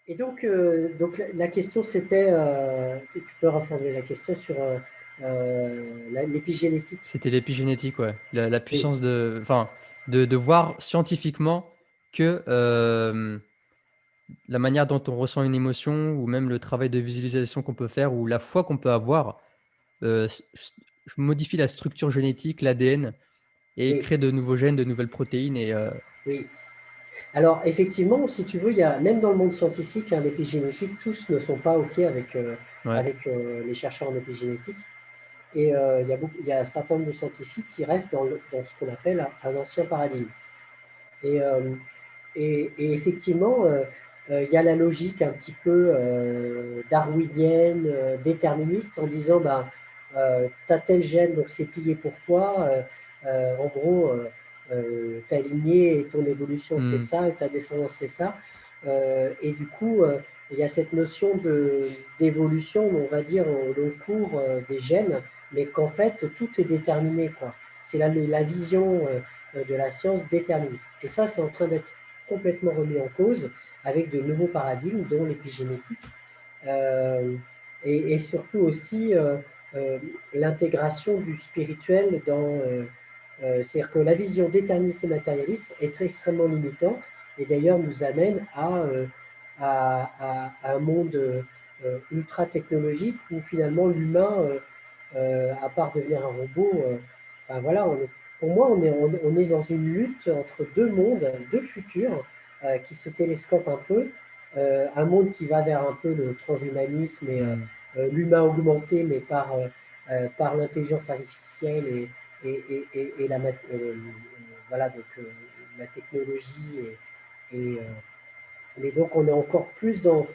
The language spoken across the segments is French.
Et donc la question c'était, tu peux reformuler la question sur l'épigénétique. C'était l'épigénétique, ouais. La Oui, puissance de, enfin, de voir scientifiquement que la manière dont on ressent une émotion ou même le travail de visualisation qu'on peut faire ou la foi qu'on peut avoir, je modifie la structure génétique, l'ADN et oui, crée de nouveaux gènes, de nouvelles protéines et oui. Alors effectivement, si tu veux, il y a même dans le monde scientifique, hein, l'épigénétique, tous ne sont pas OK ouais. avec les chercheurs en épigénétique. Et il y a un certain nombre de scientifiques qui restent dans ce qu'on appelle un ancien paradigme. Et, euh, et effectivement, il y a la logique un petit peu darwinienne, déterministe, en disant, bah, tu as tel gène, donc c'est plié pour toi. En gros, ta lignée et ton évolution, c'est Mmh. ça, et ta descendance, c'est ça. Et du coup, il y a cette notion d'évolution, on va dire, au long cours des gènes, mais qu'en fait, tout est déterminé, quoi. C'est la vision de la science déterministe. Et ça, c'est en train d'être complètement remis en cause avec de nouveaux paradigmes, dont l'épigénétique, euh, et surtout aussi euh, l'intégration du spirituel c'est-à-dire que la vision déterministe et matérialiste est extrêmement limitante et d'ailleurs nous amène à un monde ultra technologique où finalement l'humain, à part devenir un robot, ben voilà, pour moi on est dans une lutte entre deux mondes, deux futurs qui se télescopent un peu. Un monde qui va vers un peu le transhumanisme et Mmh. l'humain augmenté, mais par l'intelligence artificielle et voilà, donc, la technologie. Mais donc on est encore plus dans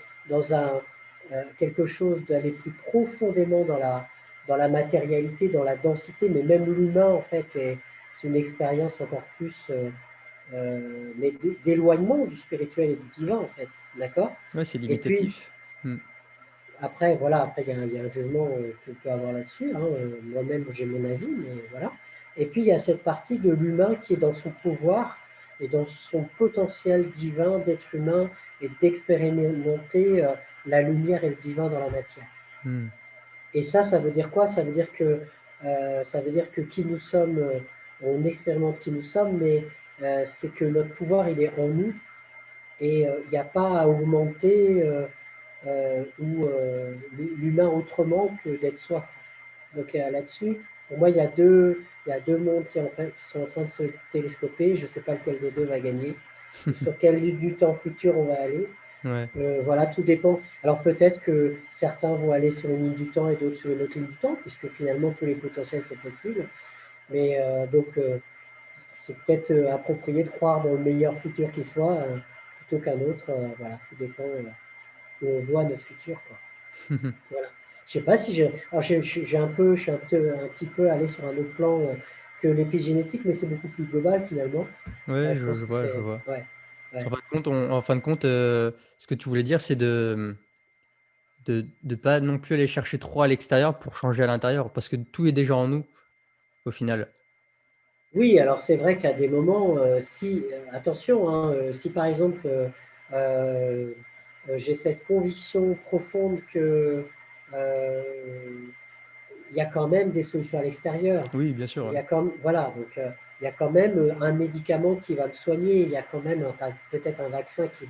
quelque chose d'aller plus profondément dans la matérialité, dans la densité, mais même l'humain, en fait, c'est une expérience encore plus mais d'éloignement du spirituel et du divin, en fait. D'accord. Ouais, c'est Et puis, limitatif. Mmh. après, voilà, après, il y a un jugement que tu peux avoir là-dessus, hein. Moi-même, j'ai mon avis, mais voilà. Et puis, il y a cette partie de l'humain qui est dans son pouvoir et dans son potentiel divin d'être humain et d'expérimenter la lumière et le divin dans la matière. Mmh. Et ça veut dire quoi? Ça veut dire que qui nous sommes, on expérimente qui nous sommes, mais c'est que notre pouvoir, il est en nous et il n'y a pas à augmenter ou l'humain autrement que d'être soi. Donc là-dessus, pour moi, il y a deux mondes qui sont en train de se télescoper. Je ne sais pas lequel des deux va gagner, ou sur quelle ligne du temps futur on va aller. Ouais. Voilà, tout dépend. Alors peut-être que certains vont aller sur une ligne du temps et d'autres sur une autre ligne du temps, puisque finalement tous les potentiels sont possibles. Mais c'est peut-être approprié de croire dans le meilleur futur qui soit plutôt qu'un autre. Voilà, tout dépend où on voit notre futur, quoi. Voilà. Je sais pas si j'ai. Alors, je suis un petit peu allé sur un autre plan que l'épigénétique, mais c'est beaucoup plus global finalement. Ouais, Je pense je que vois, je c'est. vois. Ouais, En ouais. fin de compte, en fin de compte, ce que tu voulais dire, c'est de pas non plus aller chercher trop à l'extérieur pour changer à l'intérieur, parce que tout est déjà en nous, au final. Oui, alors c'est vrai qu'à des moments, si, attention, hein, si par exemple euh, j'ai cette conviction profonde que euh, il y a quand même des solutions à l'extérieur. Oui, bien sûr, Il ouais. y a quand, voilà, donc il y a quand même un médicament qui va me soigner. Il y a quand même peut-être un vaccin qui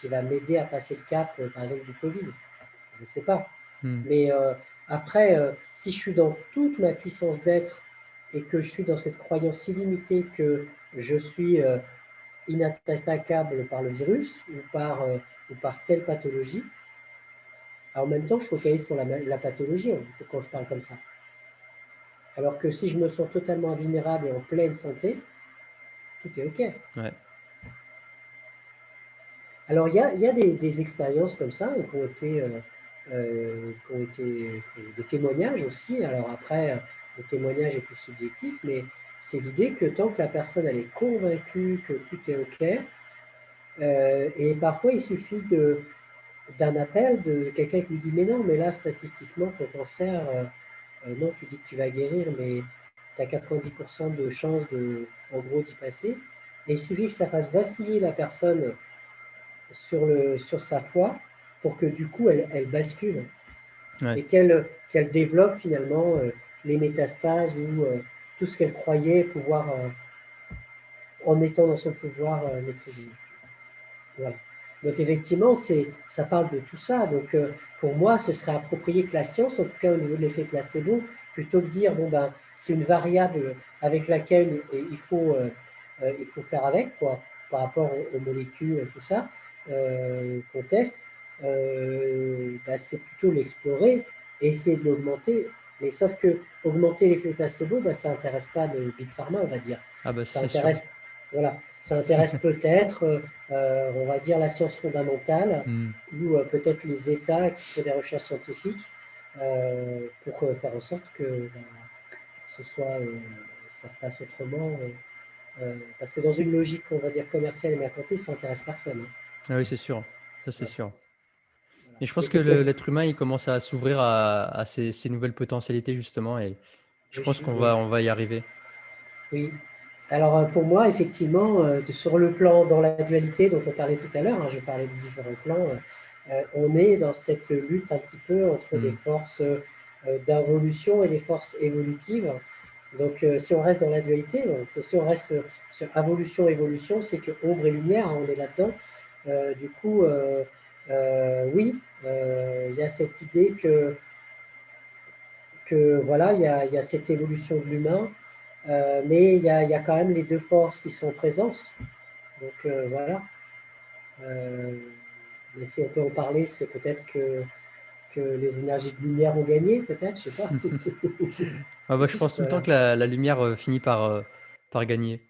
va m'aider à passer le cap, par exemple du Covid. Je ne sais pas. Mmh. Mais après, si je suis dans toute ma puissance d'être et que je suis dans cette croyance illimitée que je suis inattaquable par le virus ou par telle pathologie, en même temps, je focalise sur la pathologie quand je parle comme ça. Alors que si je me sens totalement invulnérable et en pleine santé, tout est OK. Ouais. Alors, il y a des expériences comme ça qui ont été des témoignages aussi. Alors après, le témoignage est plus subjectif, mais c'est l'idée que tant que la personne elle est convaincue que tout est OK, et parfois il suffit d'un appel de quelqu'un qui lui dit mais non, mais là statistiquement ton cancer, non, tu dis que tu vas guérir, mais tu as 90% de chances en gros d'y passer. Et il suffit que ça fasse vaciller la personne sur sa foi pour que du coup elle bascule Ouais. et qu'elle développe finalement les métastases ou tout ce qu'elle croyait pouvoir, en étant dans son pouvoir, maîtriser. Voilà. Donc effectivement, ça parle de tout ça. Donc pour moi, ce serait approprié que la science, en tout cas au niveau de l'effet placebo, plutôt que dire, bon ben, c'est une variable avec laquelle il faut faire avec, quoi, par rapport aux molécules et tout ça, qu'on teste, ben, c'est plutôt l'explorer et essayer de l'augmenter. Mais sauf que augmenter l'effet placebo, ben, ça n'intéresse pas le Big Pharma, on va dire. Ah bah Ça c'est sûr. intéresse, voilà, ça intéresse peut-être on va dire la science fondamentale Hmm. ou peut-être les États qui font des recherches scientifiques pour faire en sorte que ce soit, ça se passe autrement. Parce que dans une logique, on va dire commerciale et mercantile, ça n'intéresse personne. Hein. Ah oui, c'est sûr. Ça, c'est Voilà, sûr. voilà. Et je Mais pense que c'est peut-être. l'être humain, il commence à s'ouvrir à ces nouvelles potentialités, justement. Et je pense qu'on Oui, on va y arriver. oui. Alors pour moi, effectivement, sur le plan dans la dualité dont on parlait tout à l'heure, hein, je parlais des différents plans, on est dans cette lutte un petit peu entre des Hmm. forces d'involution et des forces évolutives. Donc si on reste dans la dualité, donc, si on reste sur évolution, c'est que ombre et lumière, hein, on est là-dedans. Du coup, oui, il y a cette idée que voilà, il y a cette évolution de l'humain, mais il y a quand même les deux forces qui sont présentes. Donc voilà. Euh, mais si on peut en parler, c'est peut-être que les énergies de lumière ont gagné, peut-être, je sais pas. Ah bah, je pense tout le temps Voilà. que la lumière finit par gagner.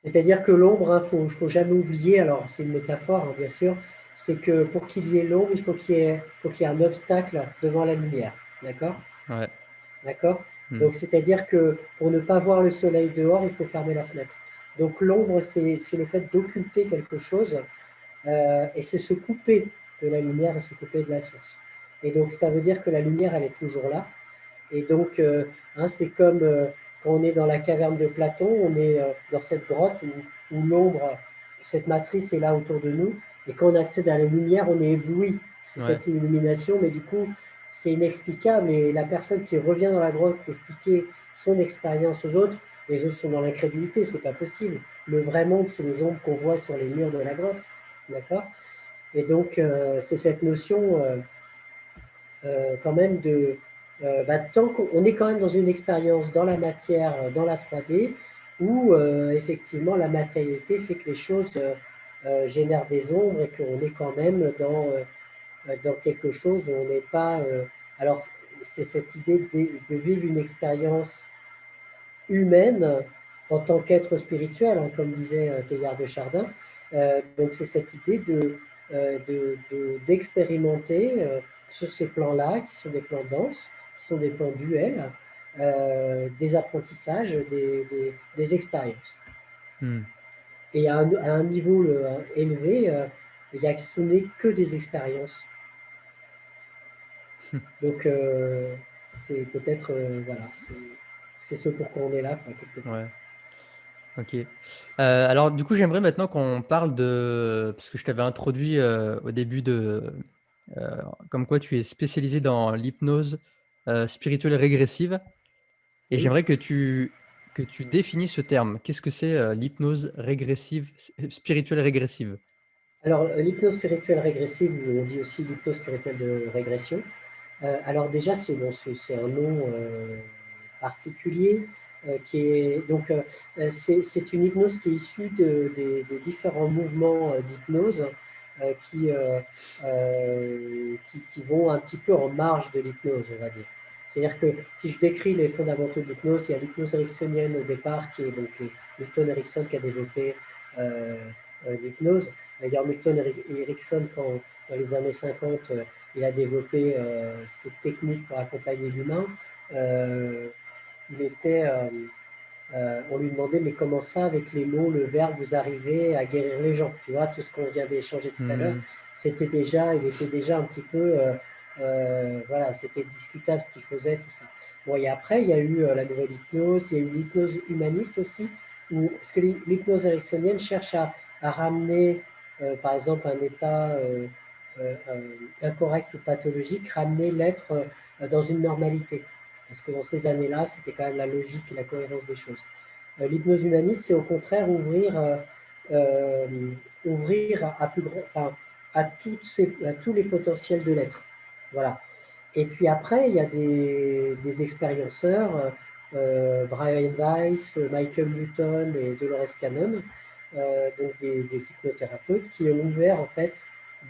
C'est-à-dire que l'ombre, faut jamais oublier, alors c'est une métaphore, hein, bien sûr, c'est que pour qu'il y ait l'ombre, faut qu'il y ait un obstacle devant la lumière. D'accord? Ouais. D'accord? Hmm. Donc, c'est-à-dire que pour ne pas voir le soleil dehors, il faut fermer la fenêtre. Donc, l'ombre, c'est le fait d'occulter quelque chose et c'est se couper de la lumière et se couper de la source. Et donc, ça veut dire que la lumière, elle est toujours là. Et donc, hein, c'est comme quand on est dans la caverne de Platon, on est dans cette grotte où l'ombre, cette matrice est là autour de nous. Et quand on accède à la lumière, on est ébloui. C'est Ouais. cette illumination, mais du coup, c'est inexplicable. Et la personne qui revient dans la grotte expliquer son expérience aux autres, les autres sont dans l'incrédulité, c'est pas possible. Le vrai monde, c'est les ombres qu'on voit sur les murs de la grotte. D'accord? Et donc, c'est cette notion quand même tant qu'on est quand même dans une expérience dans la matière, dans la 3D, où effectivement la matérialité fait que les choses génèrent des ombres et qu'on est quand même dans quelque chose où on n'est pas. Alors, c'est cette idée de vivre une expérience humaine en tant qu'être spirituel, hein, comme disait Teilhard de Chardin. Donc c'est cette idée d'expérimenter sur ces plans-là, qui sont des plans denses, qui sont des plans duels, des apprentissages, des expériences. Hmm. Et à un niveau élevé, ce n'est que des expériences. Donc c'est peut-être, voilà, c'est ce pourquoi on est là, quoi, quelque part. Ouais. Ok. Alors, du coup, j'aimerais maintenant qu'on parle parce que je t'avais introduit au début comme quoi tu es spécialisé dans l'hypnose spirituelle régressive. Et Oui. j'aimerais que tu définisses ce terme. Qu'est-ce que c'est l'hypnose régressive, spirituelle régressive? Alors, l'hypnose spirituelle régressive, on dit aussi l'hypnose spirituelle de régression. Alors déjà, c'est un nom particulier qui est donc c'est une hypnose qui est issue des différents mouvements d'hypnose qui vont un petit peu en marge de l'hypnose, on va dire. C'est-à-dire que si je décris les fondamentaux de l'hypnose, il y a l'hypnose ericksonienne au départ, qui est donc Milton Erickson qui a développé euh, l'hypnose. D'ailleurs, Milton Erickson, dans les années 50, il a développé cette technique pour accompagner l'humain. Euh, il était, on lui demandait, mais comment ça, avec les mots, le verbe, vous arrivez à guérir les gens? Tu vois, tout ce qu'on vient d'échanger tout à l'heure, Hmm. il était déjà un petit peu, voilà, c'était discutable ce qu'il faisait, tout ça. Bon, et après, il y a eu la nouvelle hypnose, il y a eu l'hypnose humaniste aussi, parce que l'hypnose ericksonienne cherche à ramener par exemple, un état incorrect ou pathologique, ramener l'être dans une normalité. Parce que dans ces années-là, c'était quand même la logique et la cohérence des choses. L'hypnose humaniste, c'est au contraire euh, ouvrir à plus grand, enfin, à tous les potentiels de l'être. Voilà. Et puis après, il y a des expérienceurs, Brian Weiss, Michael Newton et Dolores Cannon, donc des hypnothérapeutes qui ont ouvert en fait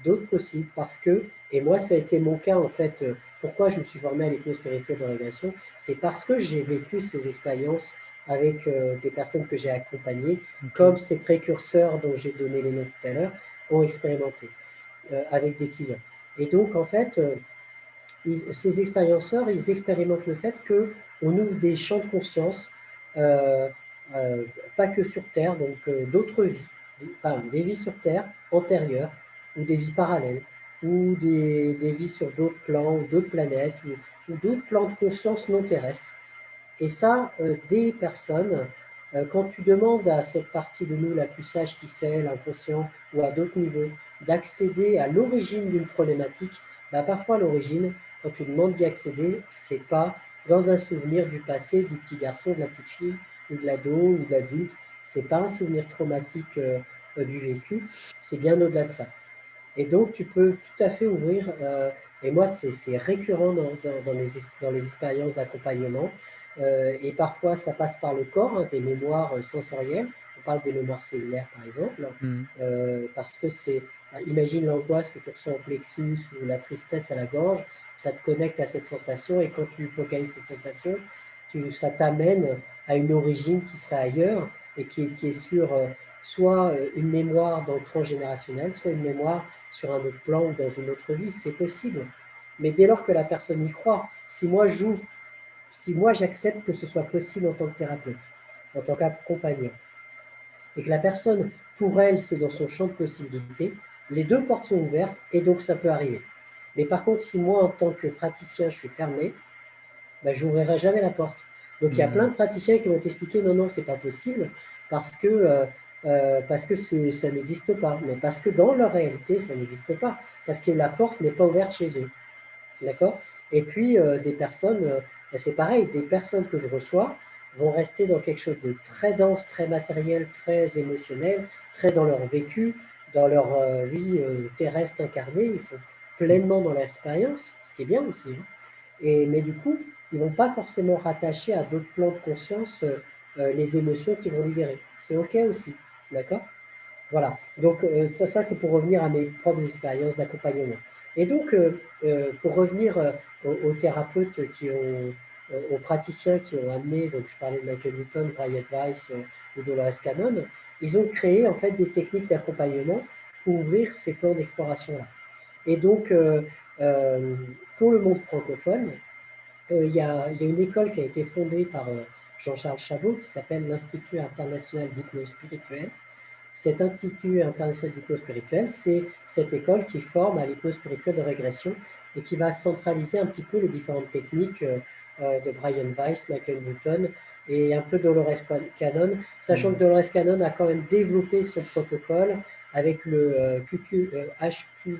d'autres possibles parce que, et moi ça a été mon cas en fait, pourquoi je me suis formé à l'hypnose spirituelle de régression, c'est parce que j'ai vécu ces expériences avec des personnes que j'ai accompagnées, Ok. comme ces précurseurs dont j'ai donné les noms tout à l'heure, ont expérimenté avec des clients. Et donc en fait, ces expérienceurs, ils expérimentent le fait qu'on ouvre des champs de conscience, euh, euh, pas que sur Terre, donc d'autres vies, enfin des vies sur Terre antérieures, ou des vies parallèles, ou des vies sur d'autres plans, ou d'autres planètes, ou d'autres plans de conscience non terrestres. Et ça, des personnes, quand tu demandes à cette partie de nous la plus sage qui sait, l'inconscient, ou à d'autres niveaux, d'accéder à l'origine d'une problématique, bah parfois l'origine, quand tu demandes d'y accéder, c'est pas dans un souvenir du passé, du petit garçon, de la petite fille, ou de l'ado, ou de l'adulte, c'est pas un souvenir traumatique du vécu, c'est bien au-delà de ça. Et donc, tu peux tout à fait ouvrir, et moi, c'est récurrent dans les expériences d'accompagnement, et parfois, ça passe par le corps, hein, des mémoires sensorielles. On parle des mémoires cellulaires, par exemple, Hmm. parce que imagine l'angoisse que tu ressens au plexus ou la tristesse à la gorge, ça te connecte à cette sensation, et quand tu focalises cette sensation, ça t'amène à une origine qui serait ailleurs, et qui est sur soit une mémoire dans le transgénérationnel, soit une mémoire sur un autre plan ou dans une autre vie, c'est possible. Mais dès lors que la personne y croit, si moi j'accepte que ce soit possible en tant que thérapeute, en tant qu'accompagnant, et que la personne, pour elle, c'est dans son champ de possibilités, les deux portes sont ouvertes et donc ça peut arriver. Mais par contre, si moi, en tant que praticien, je suis fermé, ben, je n'ouvrirai jamais la porte. Donc il y a plein Hmm. de praticiens qui vont t'expliquer non, non, c'est pas possible parce que ça n'existe pas. Mais parce que dans leur réalité, ça n'existe pas. Parce que la porte n'est pas ouverte chez eux. D'accord. Et puis des personnes, c'est pareil, des personnes que je reçois vont rester dans quelque chose de très dense, très matériel, très émotionnel, très dans leur vécu, dans leur vie terrestre incarnée. Ils sont pleinement dans l'expérience, ce qui est bien aussi, hein. Mais du coup, ils ne vont pas forcément rattacher à d'autres plans de conscience les émotions qu'ils vont libérer. C'est OK aussi, d'accord? Voilà. Donc, ça c'est pour revenir à mes propres expériences d'accompagnement. Et donc, pour revenir aux thérapeutes aux praticiens qui ont amené, donc je parlais de Michael Newton, Brian Weiss ou Dolores Cannon, ils ont créé en fait des techniques d'accompagnement pour ouvrir ces plans d'exploration-là. Et donc, pour le monde francophone, il y a une école qui a été fondée par Jean-Charles Chabot qui s'appelle l'Institut international d'hypnose spirituelle. Cet Institut international d'hypnose spirituelle, c'est cette école qui forme à l'hypnose spirituelle de régression et qui va centraliser un petit peu les différentes techniques de Brian Weiss, Michael Newton et un peu Dolores Cannon, sachant que Hmm. Dolores Cannon a quand même développé son protocole avec le HQ,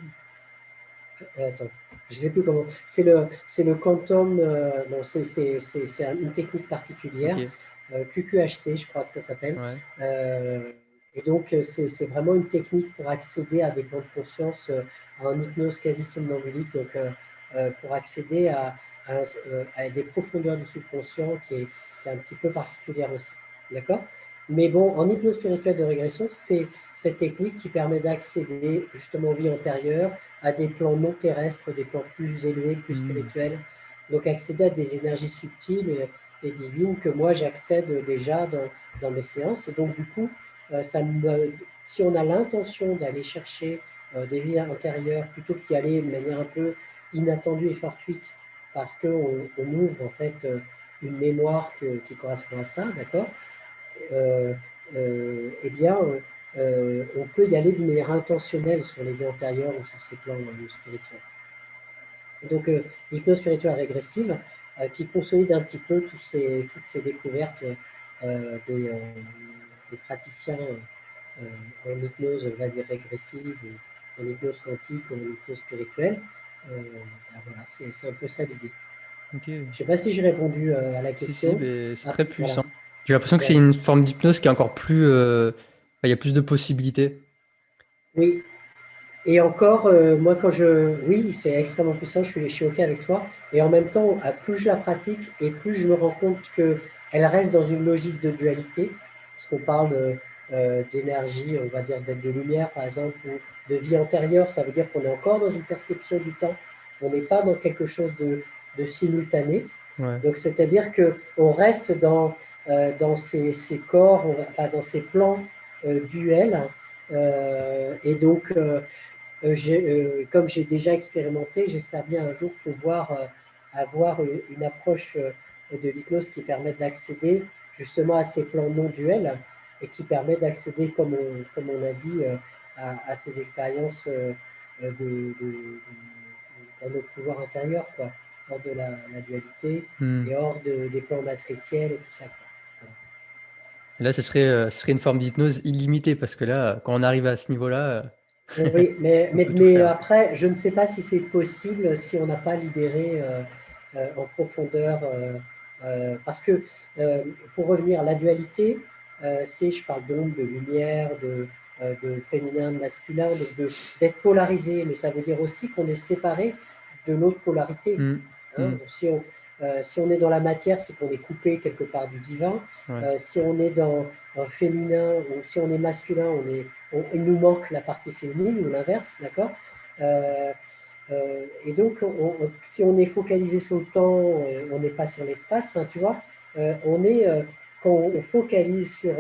attends, je ne sais plus comment. C'est le quantum. Non, c'est une technique particulière. Ok. QQHT, je crois que ça s'appelle. Ouais. Euh, et donc, c'est vraiment une technique pour accéder à des plans de conscience en hypnose quasi somnambulique. Donc, pour accéder à des profondeurs du subconscient qui est un petit peu particulière aussi. D'accord. Mais bon, en hypnose spirituelle de régression, c'est cette technique qui permet d'accéder justement aux vies antérieures, à des plans non terrestres, des plans plus élevés, plus Hmm. spirituels. Donc accéder à des énergies subtiles et divines que moi j'accède déjà dans mes séances. Et donc du coup, si on a l'intention d'aller chercher des vies antérieures plutôt que d'y aller de manière un peu inattendue et fortuite, parce qu'on ouvre en fait une mémoire qui correspond à ça, d'accord, euh, eh bien, on peut y aller d'une manière intentionnelle sur les vies antérieures ou sur ces plans spirituels. Et donc, l'hypnose spirituelle régressive qui consolide un petit peu toutes ces découvertes des praticiens en hypnose, on va dire régressive, ou en hypnose quantique, ou en hypnose spirituelle. Voilà, c'est un peu ça l'idée. Ok. Je ne sais pas si j'ai répondu à la Si, question. mais c'est Ah, très voilà. puissant. J'ai l'impression que c'est Ouais. une forme d'hypnose qui est encore plus. Il y a plus de possibilités. Oui. Et encore, moi, oui, c'est extrêmement puissant, je suis OK avec toi. Et en même temps, plus je la pratique et plus je me rends compte qu'elle reste dans une logique de dualité, parce qu'on parle d'énergie, on va dire d'être de lumière, par exemple, ou de vie antérieure, ça veut dire qu'on est encore dans une perception du temps, on n'est pas dans quelque chose de simultané. Ouais. Donc, c'est-à-dire qu'on reste dans ces corps, enfin, dans ces plans duels. Et donc, comme j'ai déjà expérimenté, j'espère bien un jour pouvoir avoir une approche de l'hypnose qui permet d'accéder justement à ces plans non duels et qui permet d'accéder, comme on a dit, à ces expériences dans notre pouvoir intérieur, quoi, hors de la dualité Hmm. et hors des plans matriciels et tout ça, quoi. Et là, ce serait une forme d'hypnose illimitée parce que là, quand on arrive à ce niveau-là, Oui, on peut tout faire. après, je ne sais pas si c'est possible si on n'a pas libéré en profondeur, parce que pour revenir, la dualité, je parle donc de lumière, de féminin, de masculin, donc d'être polarisé, mais ça veut dire aussi qu'on est séparé de l'autre polarité. Hmm. Hein. Hmm. Si on est dans la matière, c'est qu'on est coupé quelque part du divin. Ouais. Si on est dans un féminin ou si on est masculin, il nous manque la partie féminine ou l'inverse, d'accord. Et donc, si on est focalisé sur le temps, on n'est pas sur l'espace, enfin, tu vois, quand on focalise sur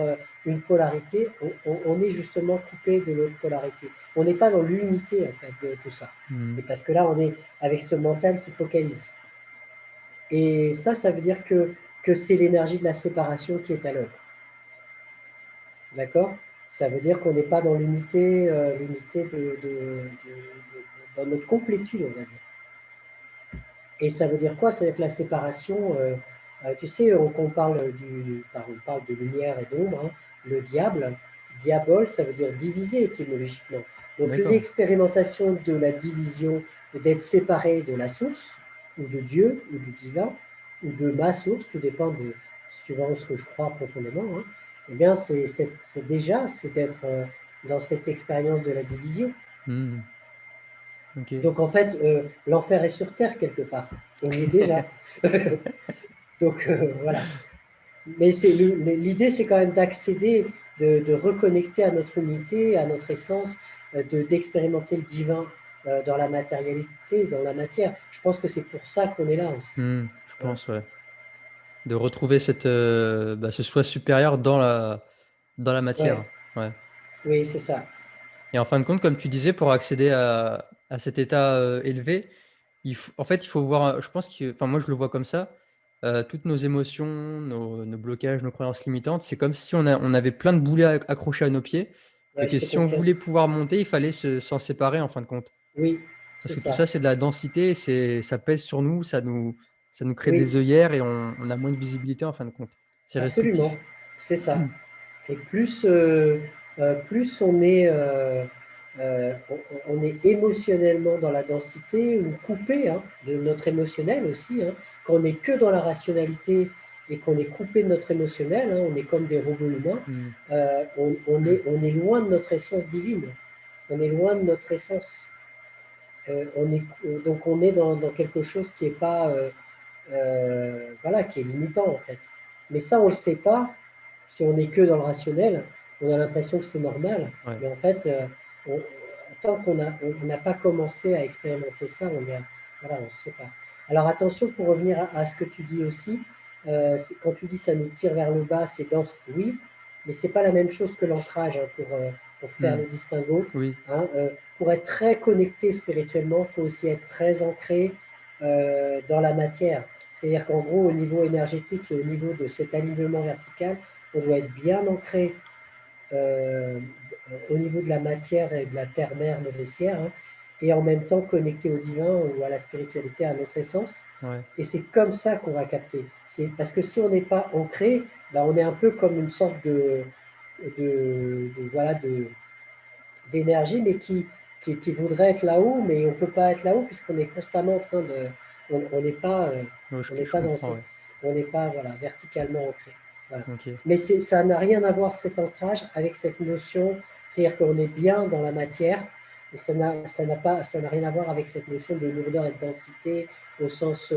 une polarité, on est justement coupé de l'autre polarité. On n'est pas dans l'unité, en fait, de tout ça. Hmm. Et parce que là, on est avec ce mental qui focalise. Et ça veut dire que c'est l'énergie de la séparation qui est à l'œuvre. D'accord. Ça veut dire qu'on n'est pas dans l'unité dans notre complétude, on va dire. Et ça veut dire quoi? Ça veut dire que la séparation, tu sais, on parle de lumière et d'ombre, hein, le diable, diabole, ça veut dire diviser étymologiquement. Donc D'accord. l'expérimentation de la division, d'être séparé de la source, ou de Dieu, ou du divin, ou de ma source, tout dépend suivant ce que je crois profondément, hein, eh bien c'est d'être dans cette expérience de la division. Hmm. Ok. Donc en fait, l'enfer est sur terre quelque part. On y est déjà. Donc voilà. Mais l'idée, c'est quand même d'accéder, de reconnecter à notre unité, à notre essence, d'expérimenter le divin dans la matérialité, dans la matière. Je pense que c'est pour ça qu'on est là aussi. Je Hein. pense, ouais. De retrouver ce soi supérieur dans la Ouais, matière. Ouais. oui, c'est ça. Et en fin de compte, comme tu disais, pour accéder à cet état élevé, en fait, il faut voir, je pense que, enfin, moi, je le vois comme ça, toutes nos émotions, nos blocages, nos croyances limitantes, c'est comme si on avait plein de boulets accrochés à nos pieds et Ouais, que je te si on confirme. voulait pouvoir monter, il fallait s'en séparer en fin de compte. Oui, Parce c'est que tout ça. ça, c'est de la densité, ça pèse sur nous, ça nous crée Oui, des œillères et on a moins de visibilité en fin de compte. C'est absolument. restrictif. C'est ça. Et plus on est émotionnellement dans la densité ou coupé hein, de notre émotionnel aussi, hein. Quand on n'est que dans la rationalité et qu'on est coupé de notre émotionnel, hein, on est comme des robots humains, Hmm. on est loin de notre essence divine, on est loin de notre essence. Donc on est dans quelque chose qui est pas, voilà, qui est limitant en fait. Mais ça, on ne le sait pas si on n'est que dans le rationnel. On a l'impression que c'est normal, Ouais. mais en fait, on- tant on n'a pas commencé à expérimenter ça, voilà, on ne sait pas. Alors attention pour revenir à ce que tu dis aussi. Quand tu dis ça nous tire vers le bas, c'est dense, oui, mais c'est pas la même chose que l'ancrage hein, pour faire Hmm. le distinguo. Oui. Hein. Pour être très connecté spirituellement, il faut aussi être très ancré dans la matière. C'est-à-dire qu'en gros, au niveau énergétique et au niveau de cet alignement vertical, on doit être bien ancré euh, au niveau de la matière et de la terre-mère nourricière, hein, et en même temps connecté au divin ou à la spiritualité, à notre essence. Ouais. Et c'est comme ça qu'on va capter. C'est parce que si on n'est pas ancré, ben on est un peu comme une sorte voilà, d'énergie, mais qui voudrait être là-haut, mais on ne peut pas être là-haut puisqu'on est constamment en train de... On n'est pas, Ouais, on n'est je pas dans comprends, cette... ouais. On n'est pas voilà, verticalement ancré. Voilà. Ok. Mais ça n'a rien à voir, cet ancrage, avec cette notion, c'est-à-dire qu'on est bien dans la matière, et ça n'a rien à voir avec cette notion de lourdeur et de densité au sens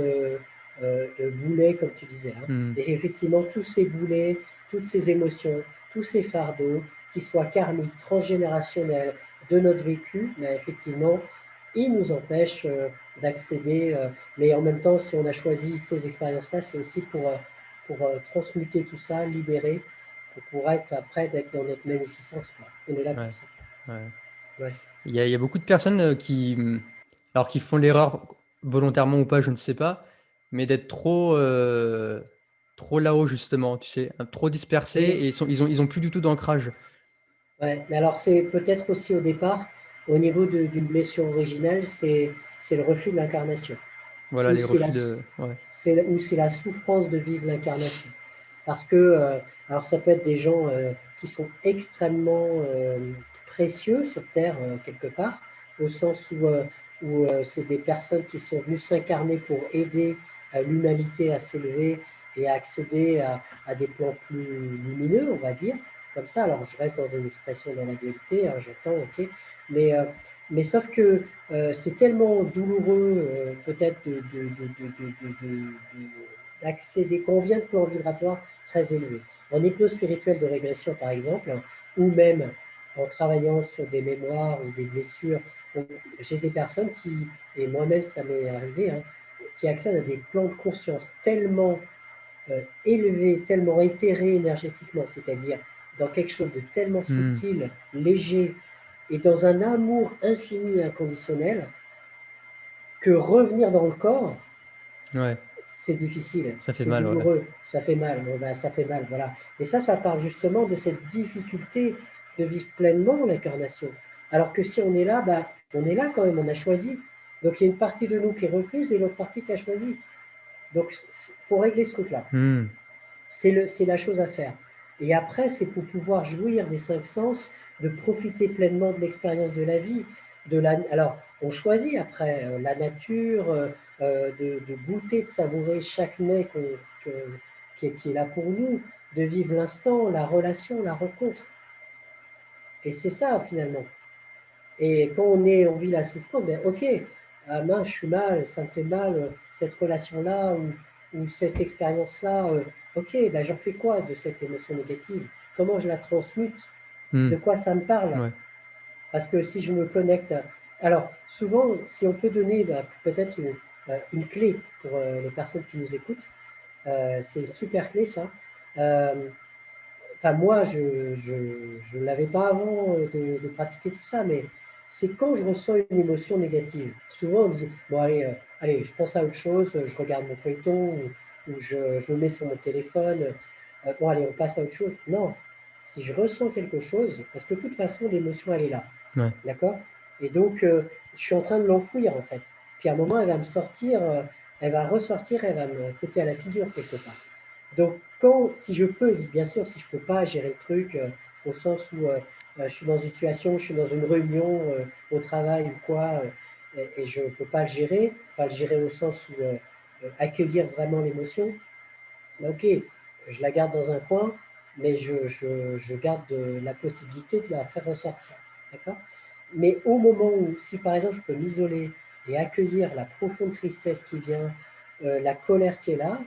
boulet, comme tu disais. Hein. Hmm. Et effectivement, tous ces boulets, toutes ces émotions, tous ces fardeaux, qu'ils soient karmiques, transgénérationnels, de notre vécu, mais effectivement, ils nous empêchent d'accéder. Mais en même temps, si on a choisi ces expériences-là, c'est aussi pour transmuter tout ça, libérer, pour être après d'être dans notre magnificence. Quoi. On est là pour Ouais. ça. Ouais. Ouais. Il y a beaucoup de personnes alors qui font l'erreur volontairement ou pas, je ne sais pas, mais d'être trop là-haut justement, tu sais, trop dispersés Oui, et ils ont plus du tout d'ancrage. ouais. Mais alors c'est peut-être aussi au départ, au niveau d'une blessure originelle, c'est le refus de l'incarnation. Voilà, Ou les c'est refus de. Ouais. c'est la souffrance de vivre l'incarnation. Parce que, alors ça peut être des gens qui sont extrêmement précieux sur Terre, quelque part, au sens où c'est des personnes qui sont venues s'incarner pour aider l'humanité à s'élever et à accéder à des plans plus lumineux, on va dire, comme ça. Alors je reste dans une expression dans la dualité, hein, j'entends, ok, mais, euh, mais sauf que c'est tellement douloureux, peut-être, d'accéder, quand on vient de plans vibratoires très élevés. En hypnose spirituelle de régression, par exemple, ou même en travaillant sur des mémoires ou des blessures, j'ai des personnes qui, et moi-même ça m'est arrivé, hein, qui accèdent à des plans de conscience tellement élevés, tellement éthérés énergétiquement, c'est-à-dire dans quelque chose de tellement Hmm. subtil, léger, et dans un amour infini et inconditionnel, que revenir dans le corps, Ouais, c'est difficile, ça fait c'est mal, ouais. douloureux, ça fait mal, bon, ben, ça fait mal, voilà. Et ça parle justement de cette difficulté de vivre pleinement l'incarnation. Alors que si on est là, ben, on est là quand même, on a choisi. Donc il y a une partie de nous qui refuse et l'autre partie qui a choisi. Donc il faut régler ce truc-là. Hmm. C'est la chose à faire. Et après, c'est pour pouvoir jouir des cinq sens, de profiter pleinement de l'expérience de la vie. Alors, on choisit après la nature, de goûter, de savourer chaque mets qui est là pour nous, de vivre l'instant, la relation, la rencontre. Et c'est ça finalement. Et quand on vit la souffrance, ben ok, ah mince, je suis mal, ça me fait mal, cette relation-là ou cette expérience-là, ok, ben j'en fais quoi de cette émotion négative? Comment je la transmute? Hmm. De quoi ça me parle? Ouais. Parce que si je me connecte... Alors, souvent, si on peut donner ben, peut-être une clé pour les personnes qui nous écoutent, c'est une super clé ça. Euh, Enfin, moi, je ne l'avais pas avant de pratiquer tout ça, mais c'est quand je ressens une émotion négative. Souvent, on me dit, bon, allez, je pense à autre chose, je regarde mon feuilleton ou je me mets sur mon téléphone. Bon, allez, on passe à autre chose. Non, si je ressens quelque chose, parce que de toute façon, l'émotion, elle est là. Ouais. D'accord? Et donc, je suis en train de l'enfouir, en fait. Puis à un moment, elle va me sortir, elle va ressortir, elle va me péter à la figure quelque part. Donc, si je peux, bien sûr, si je ne peux pas gérer le truc, au sens où je suis dans une situation, je suis dans une réunion au travail ou quoi, et je ne peux pas le gérer, enfin le gérer au sens où accueillir vraiment l'émotion, ben, ok, je la garde dans un coin, mais je garde la possibilité de la faire ressortir. D'accord? Mais au moment où, si par exemple je peux m'isoler et accueillir la profonde tristesse qui vient, la colère qui est là,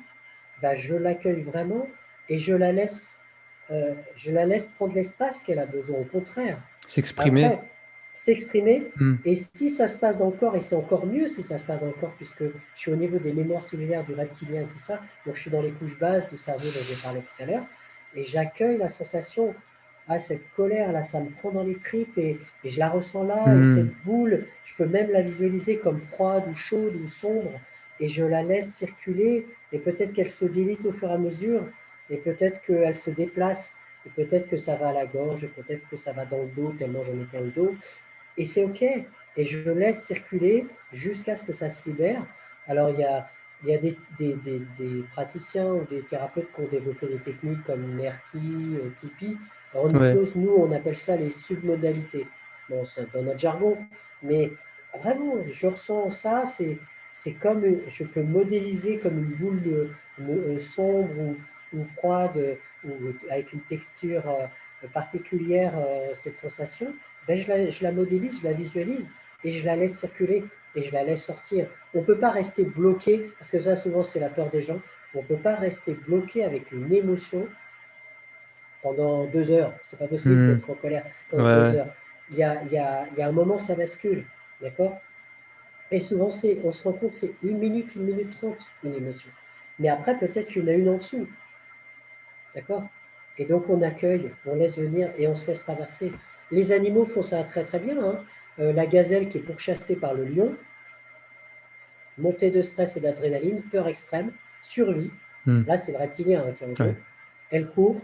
bah, je l'accueille vraiment et je la laisse prendre l'espace qu'elle a besoin, au contraire. S'exprimer. Après, s'exprimer, Hmm. et si ça se passe dans le corps, et c'est encore mieux si ça se passe dans le corps, puisque je suis au niveau des mémoires cellulaires, du reptilien et tout ça, donc je suis dans les couches basses du cerveau dont j'ai parlé tout à l'heure, et j'accueille la sensation, ah, cette colère là, ça me prend dans les tripes, et je la ressens là, et Hmm. cette boule, je peux même la visualiser comme froide ou chaude ou sombre, et je la laisse circuler, et peut-être qu'elle se délite au fur et à mesure, et peut-être qu'elle se déplace, et peut-être que ça va à la gorge, et peut-être que ça va dans le dos, tellement j'en ai plein le dos, et c'est OK. Et je laisse circuler jusqu'à ce que ça se libère. Alors, il y a des praticiens ou des thérapeutes qui ont développé des techniques comme NERTI, Tipeee, En Ouais. hypnose, nous, on appelle ça les submodalités. Bon, c'est dans notre jargon, mais vraiment, je ressens ça, c'est comme, je peux modéliser comme une boule sombre ou froide, ou avec une texture particulière, cette sensation, ben je la modélise, je la visualise, et je la laisse circuler, et je la laisse sortir. On ne peut pas rester bloqué, parce que ça, souvent, c'est la peur des gens, on ne peut pas rester bloqué avec une émotion pendant 2 heures. C'est pas possible Hmm. d'être en colère Ouais, pendant deux ouais. heures. Il y a un moment, ça bascule, d'accord. Et souvent, on se rend compte, c'est 1 minute 30, une émotion. Mais après, peut-être qu'il y en a une en dessous, d'accord. Et donc, on accueille, on laisse venir et on se laisse traverser. Les animaux font ça très très bien, hein. La gazelle qui est pourchassée par le lion, montée de stress et d'adrénaline, peur extrême, survie. Hmm. Là, c'est le reptilien, hein, qui est en jeu. Ouais. Elle court,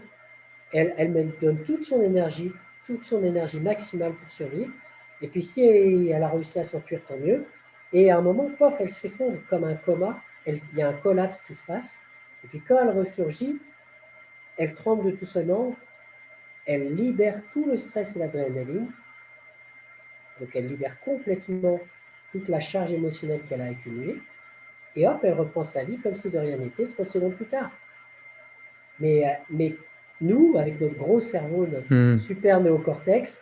elle donne toute son énergie maximale pour survivre. Et puis si elle a réussi à s'enfuir, tant mieux. Et à un moment, pof, elle s'effondre comme un coma. Il y a un collapse qui se passe. Et puis quand elle ressurgit, elle tremble de tout son membre. Elle libère tout le stress et l'adrénaline. Donc elle libère complètement toute la charge émotionnelle qu'elle a accumulée. Et hop, elle reprend sa vie comme si de rien n'était 30 secondes plus tard. Mais nous, avec notre gros cerveau, notre Hmm. super néocortex,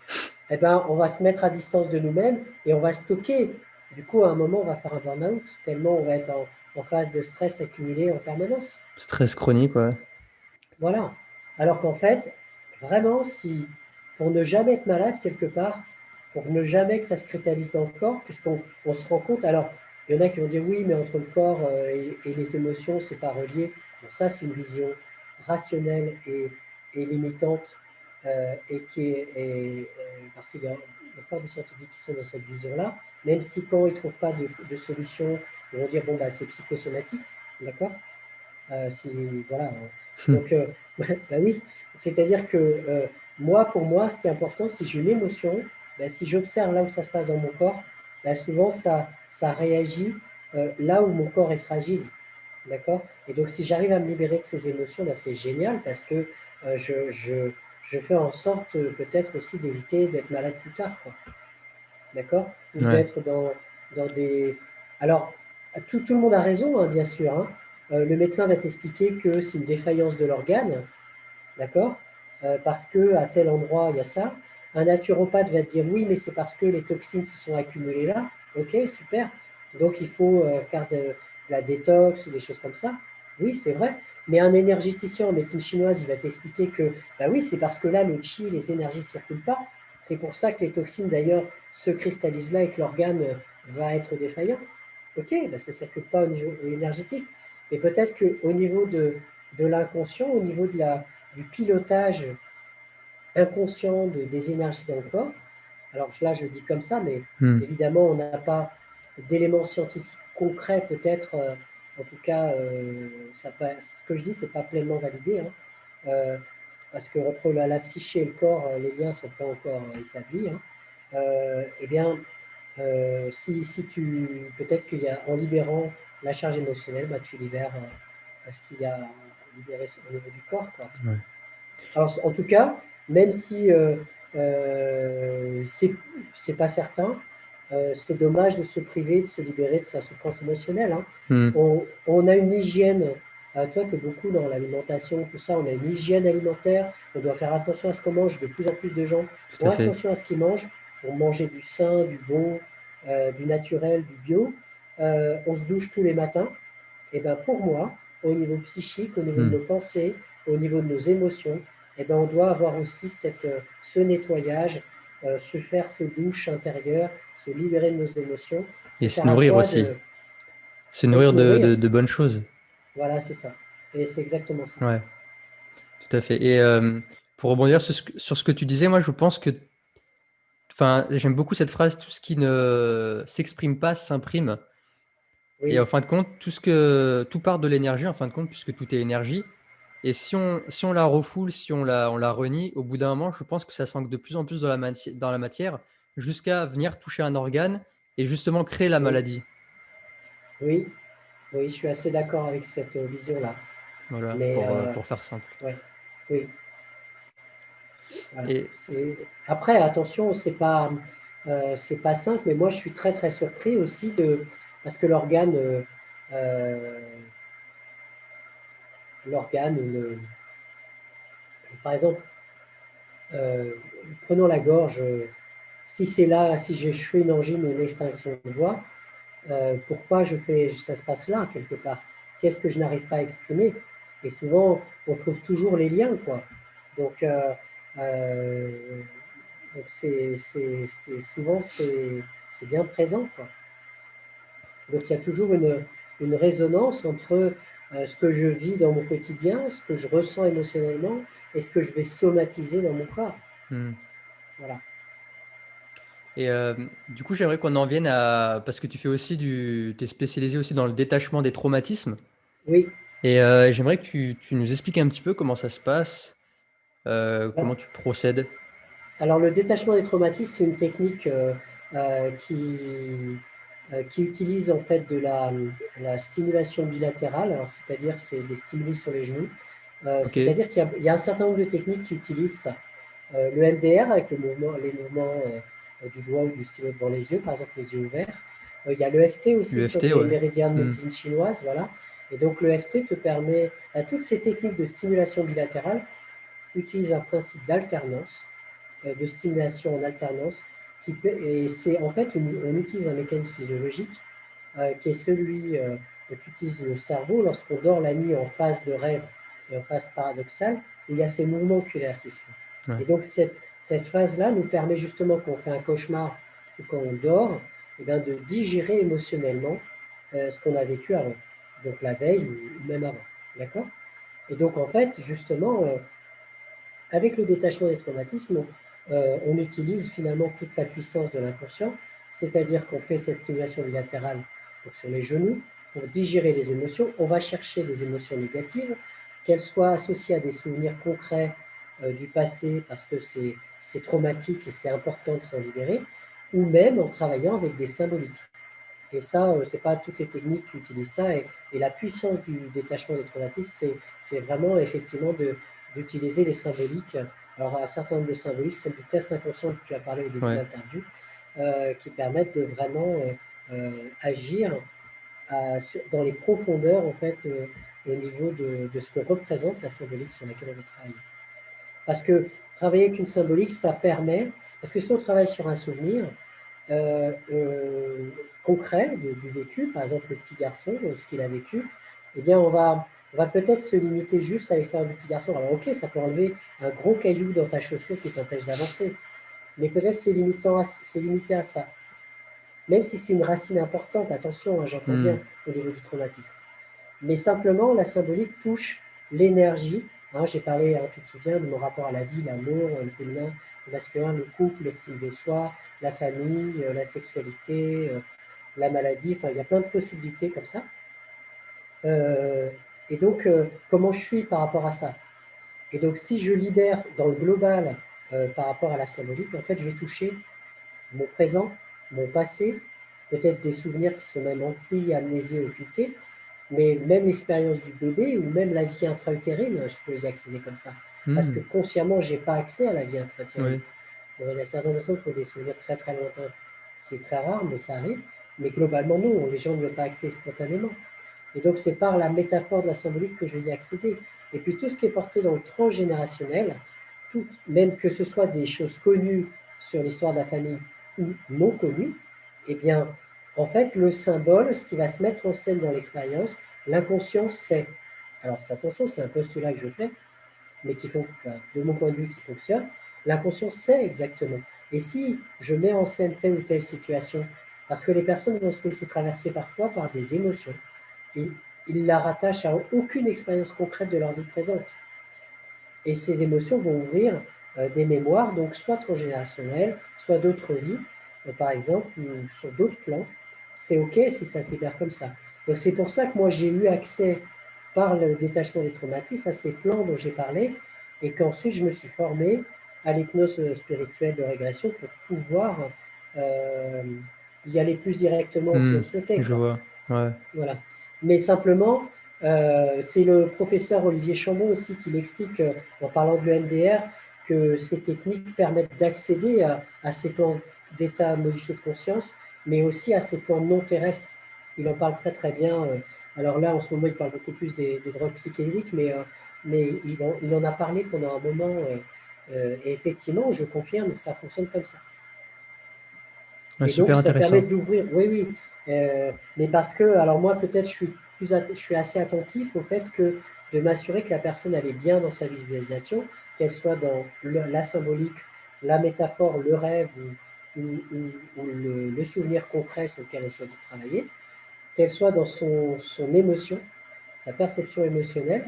eh ben, on va se mettre à distance de nous-mêmes et on va stocker. Du coup, à un moment, on va faire un burn-out, tellement on va être en phase de stress accumulé en permanence. Stress chronique, ouais. Voilà. Alors qu'en fait, vraiment, si pour ne jamais être malade quelque part, pour ne jamais que ça se cristalise dans le corps, puisqu'on se rend compte, alors il y en a qui vont dire oui, mais entre le corps et les émotions, c'est pas relié. Bon, ça, c'est une vision rationnelle et limitante, et qui parce qu'il y a pas des scientifiques qui sont dans cette vision-là, même si quand ils ne trouvent pas de solution, ils vont dire bon, bah, c'est psychosomatique, d'accord. Si, voilà. Hmm. Donc, bah oui, c'est-à-dire que moi, pour moi, ce qui est important, si j'ai une émotion, bah, si j'observe là où ça se passe dans mon corps, bah, souvent ça réagit là où mon corps est fragile. D'accord. Et donc, si j'arrive à me libérer de ces émotions, bah, c'est génial parce que je fais en sorte peut-être aussi d'éviter d'être malade plus tard, quoi. D'accord. Ou Ouais. d'être dans des. Alors, tout le monde a raison, hein, bien sûr, hein. Le médecin va t'expliquer que c'est une défaillance de l'organe, d'accord. Parce que à tel endroit, il y a ça. Un naturopathe va te dire oui, mais c'est parce que les toxines se sont accumulées là. Ok, super. Donc, il faut faire de la détox ou des choses comme ça. Oui, c'est vrai. Mais un énergéticien en médecine chinoise, il va t'expliquer que, bah oui, c'est parce que là, le chi, les énergies ne circulent pas. C'est pour ça que les toxines, d'ailleurs, se cristallisent là et que l'organe va être défaillant. Ok, bah ça ne circule pas au niveau énergétique. Mais peut-être qu'au niveau de l'inconscient, au niveau du pilotage inconscient des énergies dans le corps, alors là je dis comme ça, mais Hmm. évidemment on n'a pas d'éléments scientifiques concrets peut-être, en tout cas, ce que je dis c'est pas pleinement validé, hein, parce que entre la psyché et le corps, les liens ne sont pas encore établis, hein. Eh bien, si tu, peut-être qu'il y a, en libérant la charge émotionnelle, bah, tu libères ce qu'il y a à libérer au niveau du corps, quoi. Ouais. Alors, en tout cas, même si c'est pas certain, c'est dommage de se priver, de se libérer de sa souffrance émotionnelle, hein. Hmm. On a une hygiène, toi tu es beaucoup dans l'alimentation, tout ça, on a une hygiène alimentaire, on doit faire attention à ce qu'on mange, de plus en plus de gens Tout font à fait. attention à ce qu'ils mangent, pour manger du sain, du bon, du naturel, du bio. On se douche tous les matins. Et ben pour moi, au niveau psychique, au niveau de Hmm. nos pensées, au niveau de nos émotions, et ben on doit avoir aussi ce nettoyage, se faire ces douches intérieures, se libérer de nos émotions. Et C'est se faire à nourrir toi aussi. Se et nourrir se nourrir. de bonnes choses. Voilà, c'est ça. Et c'est exactement ça. Ouais, tout à fait. Et pour rebondir sur ce que tu disais, moi je pense que, enfin, j'aime beaucoup cette phrase, tout ce qui ne s'exprime pas s'imprime. Et Oui, en fin de compte, tout part de l'énergie, en fin de compte, puisque tout est énergie. Et si on la refoule, si on la renie, au bout d'un moment, je pense que ça s'ancre de plus en plus dans la matière, jusqu'à venir toucher un organe et justement créer la oui, maladie. oui, oui, je suis assez d'accord avec cette vision-là. Voilà, Mais pour faire simple. ouais, oui. Voilà. Et Après, attention, c'est pas simple, mais moi je suis très très surpris aussi parce que euh, l'organe, par exemple, euh, prenons la gorge, si c'est là, si je fais une angine ou une extinction de voix, pourquoi ça se passe là quelque part? Qu'est-ce que je n'arrive pas à exprimer? Et souvent, on trouve toujours les liens, quoi. Donc, euh, donc souvent c'est bien présent, quoi. Donc il y a toujours une résonance entre ce que je vis dans mon quotidien, ce que je ressens émotionnellement et ce que je vais somatiser dans mon corps. hmm. Voilà. Et du coup, j'aimerais qu'on en vienne à parce que tu fais aussi tu es spécialisé aussi dans le détachement des traumatismes. Oui. Et j'aimerais que tu nous expliques un petit peu comment ça se passe, Alors, comment tu procèdes. alors, le détachement des traumatismes, c'est une technique euh, qui, qui utilise en fait de la stimulation bilatérale, alors c'est-à-dire c'est des stimuli sur les genoux. Ok, C'est-à-dire qu'il y a un certain nombre de techniques qui utilisent ça. Le MDR avec les mouvements du doigt ou du stylo devant les yeux, par exemple les yeux ouverts. Il y a le FT aussi sur l'UFT, des ouais. méridiens de Hmm. médecine chinoise, voilà. Et donc le FT te permet, toutes ces techniques de stimulation bilatérale utilisent un principe d'alternance, de stimulation en alternance, et c'est en fait, on utilise un mécanisme physiologique qui est celui qu'utilise le cerveau lorsqu'on dort la nuit en phase de rêve et en phase paradoxale, où il y a ces mouvements oculaires qui se font. Ouais. Et donc cette phase-là nous permet justement, quand on fait un cauchemar ou quand on dort, eh bien, de digérer émotionnellement ce qu'on a vécu avant, donc la veille ou même avant. D'accord? Et donc en fait, justement, avec le détachement des traumatismes, on utilise finalement toute la puissance de l'inconscient, c'est-à-dire qu'on fait cette stimulation bilatérale donc sur les genoux pour digérer les émotions. On va chercher des émotions négatives, qu'elles soient associées à des souvenirs concrets du passé parce que c'est traumatique et c'est important de s'en libérer, ou même en travaillant avec des symboliques. Et ça, c'est pas toutes les techniques qui utilisent ça. Et la puissance du détachement des traumatismes, c'est vraiment effectivement d'utiliser les symboliques. Alors, un certain nombre de symboliques, c'est du test inconscient que tu as parlé au début de Ouais. l'interview, qui permettent de vraiment agir dans les profondeurs, en fait, au niveau de ce que représente la symbolique sur laquelle on veut travailler. Parce que travailler avec une symbolique, ça permet, parce que si on travaille sur un souvenir, euh, euh, concret du vécu, par exemple le petit garçon, ce qu'il a vécu, eh bien on va peut-être se limiter juste à l'expérience du petit garçon. Alors ok, ça peut enlever un gros caillou dans ta chaussure qui t'empêche d'avancer, mais peut-être c'est limité à ça. Même si c'est une racine importante, attention, hein, j'entends bien Hmm. au niveau du traumatisme. Mais simplement, la symbolique touche l'énergie. Hein, j'ai parlé, hein, tu te souviens, de mon rapport à la vie, l'amour, le féminin, le masculin, le couple, l'estime de soi, la famille, la sexualité, la maladie. Enfin, il y a plein de possibilités comme ça. Euh, et donc, comment je suis par rapport à ça? Et donc, si je libère dans le global par rapport à la symbolique, en fait, je vais toucher mon présent, mon passé, peut-être des souvenirs qui sont même enfouis, amnésés, occultés, mais même l'expérience du bébé ou même la vie intra-utérine, je peux y accéder comme ça. Parce que Hmm. consciemment, je n'ai pas accès à la vie intra-utérine. Ouais. Il y a certaines personnes qui ont des souvenirs très très lointains. C'est très rare, mais ça arrive. Mais globalement, non, les gens n'y ont pas accès spontanément. Et donc, c'est par la métaphore de la symbolique que je vais y accéder. Et puis, tout ce qui est porté dans le transgénérationnel, même que ce soit des choses connues sur l'histoire de la famille ou non connues, eh bien, en fait, le symbole, ce qui va se mettre en scène dans l'expérience, l'inconscient sait. Alors, attention, c'est un postulat que je fais, mais de mon point de vue, qui fonctionne. L'inconscient sait exactement. Et si je mets en scène telle ou telle situation, parce que les personnes vont se laisser traverser parfois par des émotions, ils la rattachent à aucune expérience concrète de leur vie présente. Et ces émotions vont ouvrir des mémoires, donc soit transgénérationnelles, soit d'autres vies, par exemple, ou sur d'autres plans. C'est OK si ça se libère comme ça. Donc c'est pour ça que moi j'ai eu accès par le détachement des traumatismes à ces plans dont j'ai parlé, et qu'ensuite je me suis formé à l'hypnose spirituelle de régression pour pouvoir euh, y aller plus directement si on Hmm. souhaitait, Je quoi. vois. Ouais. Voilà. Mais simplement, c'est le professeur Olivier Chambon aussi qui l'explique en parlant de l'EMDR. que ces techniques permettent d'accéder à ces plans d'état modifié de conscience, mais aussi à ces plans non terrestres. Il en parle très très bien. Alors là, en ce moment, il parle beaucoup plus des drogues psychédéliques, mais il en a parlé pendant un moment. Et effectivement, je confirme, ça fonctionne comme ça. Ah, Et donc, super ça permet intéressant. d'ouvrir, oui, oui. Mais parce que, alors moi, peut-être, je suis assez attentif au fait que de m'assurer que la personne, elle est bien dans sa visualisation, qu'elle soit dans la symbolique, la métaphore, le rêve ou le souvenir concret sur lequel elle choisit de travailler, qu'elle soit dans son émotion, sa perception émotionnelle,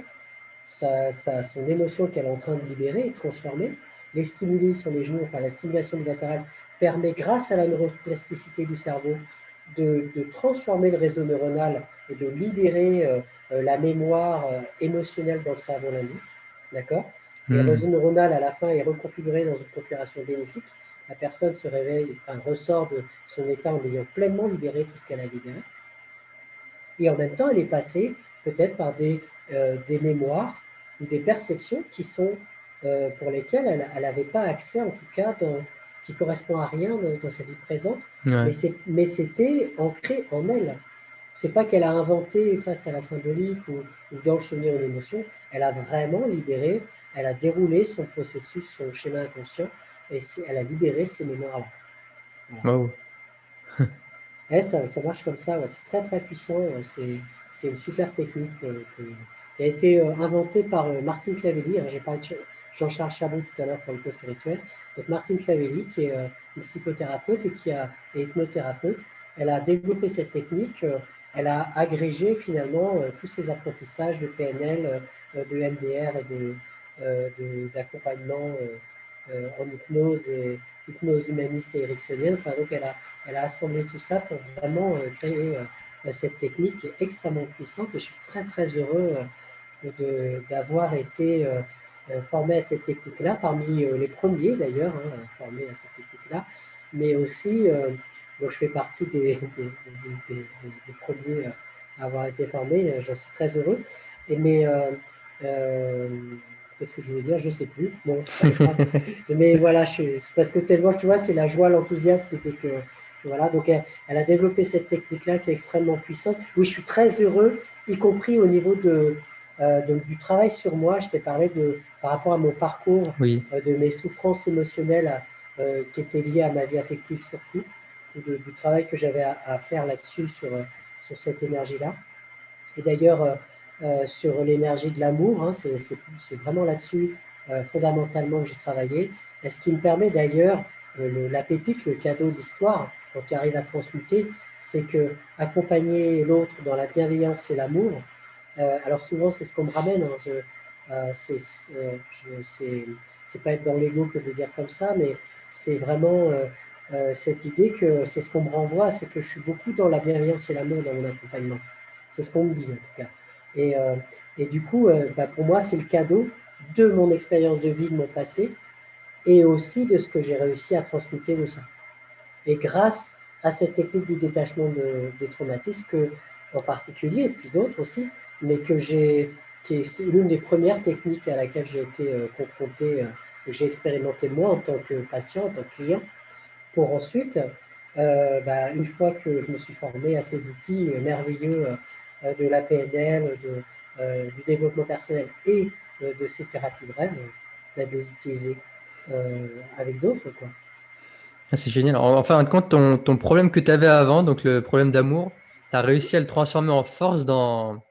son émotion qu'elle est en train de libérer et transformer. Les stimuli sur les genoux, enfin la stimulation bilatérale, permet, grâce à la neuroplasticité du cerveau, de transformer le réseau neuronal et de libérer la mémoire émotionnelle dans le cerveau limbique. D'accord. Et le réseau Hmm. neuronal, à la fin, est reconfiguré dans une configuration bénéfique. La personne se réveille, enfin, ressort de son état en ayant pleinement libéré tout ce qu'elle a libéré. Et en même temps, elle est passée peut-être par des mémoires ou des perceptions qui sont, pour lesquelles elle n'avait pas accès, en tout cas, qui ne correspond à rien dans sa vie présente, Ouais. mais c'était ancré en elle. C'est pas qu'elle a inventé face à la symbolique ou dans le souvenir ou l'émotion, elle a vraiment libéré, elle a déroulé son processus, son schéma inconscient, et elle a libéré ces mémoires-là. Voilà. Wow. Ça marche comme ça, ouais. C'est très très puissant. C'est une super technique qui a été inventée par Martine Clavelli. J'ai parlé de Jean-Charles Chabot tout à l'heure pour le cours spirituel. Donc Martine Clavelli, qui est une psychothérapeute et est hypnothérapeute, elle a développé cette technique. Elle a agrégé finalement tous ces apprentissages de PNL, de MDR et d'accompagnement en hypnose et hypnose humaniste et ericksonienne. Enfin, donc elle a assemblé tout ça pour vraiment créer cette technique qui est extrêmement puissante et je suis très très heureux d'avoir été formé à cette technique-là, parmi les premiers d'ailleurs, hein, formés à cette technique-là, mais aussi, donc je fais partie des premiers à avoir été formés, j'en suis très heureux. Euh, Qu'est-ce que je voulais dire? Je ne sais plus. Bon, c'est pas grave. Mais voilà, parce que tellement, tu vois, c'est la joie, l'enthousiasme qui fait que. Voilà, donc elle a développé cette technique-là qui est extrêmement puissante, où je suis très heureux, y compris au niveau du travail sur moi. Je t'ai parlé par rapport à mon parcours, Oui. de mes souffrances émotionnelles qui étaient liées à ma vie affective surtout, du travail que j'avais à faire là-dessus, sur cette énergie-là. Et d'ailleurs, sur l'énergie de l'amour, hein, c'est vraiment là-dessus fondamentalement que j'ai travaillé. Et ce qui me permet d'ailleurs, la pépite, le cadeau de l'histoire, quand tu arrives à transmuter, c'est que accompagner l'autre dans la bienveillance et l'amour, alors souvent c'est ce qu'on me ramène, hein, c'est pas être dans l'ego que de dire comme ça, mais c'est vraiment cette idée que c'est ce qu'on me renvoie, c'est que je suis beaucoup dans la bienveillance et l'amour dans mon accompagnement. C'est ce qu'on me dit en tout cas. Et, euh, et du coup, pour moi, c'est le cadeau de mon expérience de vie, de mon passé, et aussi de ce que j'ai réussi à transmuter de ça. Et grâce à cette technique du détachement des traumatismes, en particulier, et puis d'autres aussi, mais qui est l'une des premières techniques à laquelle j'ai été confronté, que j'ai expérimenté moi en tant que patient, en tant que client, pour ensuite, une fois que je me suis formé à ces outils merveilleux de la PNL, du développement personnel et de ces thérapies brèves, de les utiliser avec d'autres, quoi. Ah, c'est génial. En fin de compte, ton problème que tu avais avant, donc le problème d'amour, tu as réussi à le transformer en force dans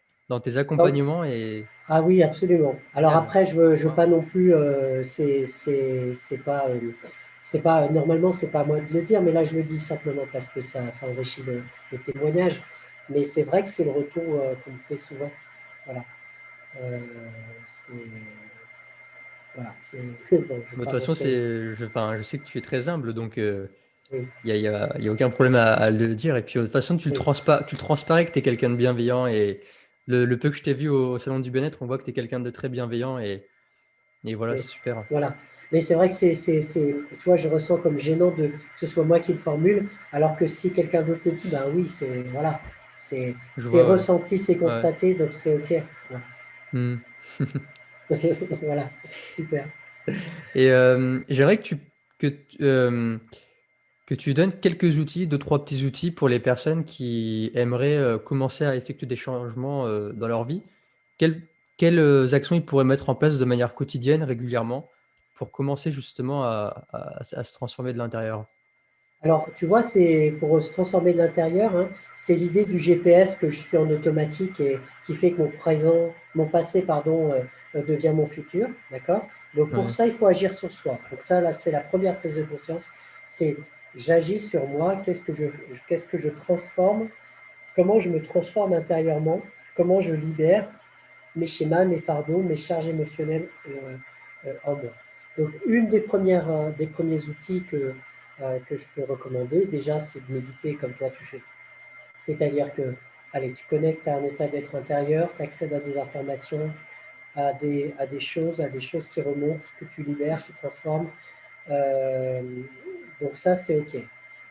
tes Donc, accompagnements et ah oui, absolument. Alors génial. après, je veux pas non plus, c'est pas, normalement, c'est pas à moi de le dire, mais là, je le dis simplement parce que ça enrichit le témoignage. Mais c'est vrai que c'est le retour qu'on me fait souvent. Voilà. Euh, c'est, voilà, bon, je vais Bon, de pas toute façon, rentrer. enfin, je sais que tu es très humble, donc Oui, y a aucun problème à le dire. Et puis, de toute façon, oui, tu le transparais que tu es quelqu'un de bienveillant. Et le peu que je t'ai vu au Salon du Bien-être, on voit que tu es quelqu'un de très bienveillant. Et voilà, oui. c'est super. Voilà. Mais c'est vrai que tu vois, je ressens comme gênant que ce soit moi qui le formule, alors que si quelqu'un d'autre le dit, ben oui, voilà, Je c'est vois, ouais. ressenti, c'est Ouais. constaté, donc c'est OK. Voilà. Hmm. Voilà, super. Et j'aimerais que tu donnes quelques outils, deux, trois petits outils pour les personnes qui aimeraient commencer à effectuer des changements dans leur vie. Quelles, quelles actions ils pourraient mettre en place de manière quotidienne, régulièrement, pour commencer justement à se transformer de l'intérieur? Alors, tu vois, c'est pour se transformer de l'intérieur, hein, c'est l'idée du GPS que je suis en automatique et qui fait que mon passé, pardon, devient mon futur, d'accord? Donc pour Ouais. ça, il faut agir sur soi. Donc ça, là, c'est la première prise de conscience. C'est j'agis sur moi. Qu'est-ce que je transforme? Comment je me transforme intérieurement? Comment je libère mes schémas, mes fardeaux, mes charges émotionnelles en moi. Donc, des premiers outils que je peux recommander, déjà, c'est de méditer comme toi tu fais. C'est-à-dire que, allez, tu connectes à un état d'être intérieur, tu accèdes à des informations, à des choses qui remontent, que tu libères, qui transformes. Euh, donc ça, c'est OK.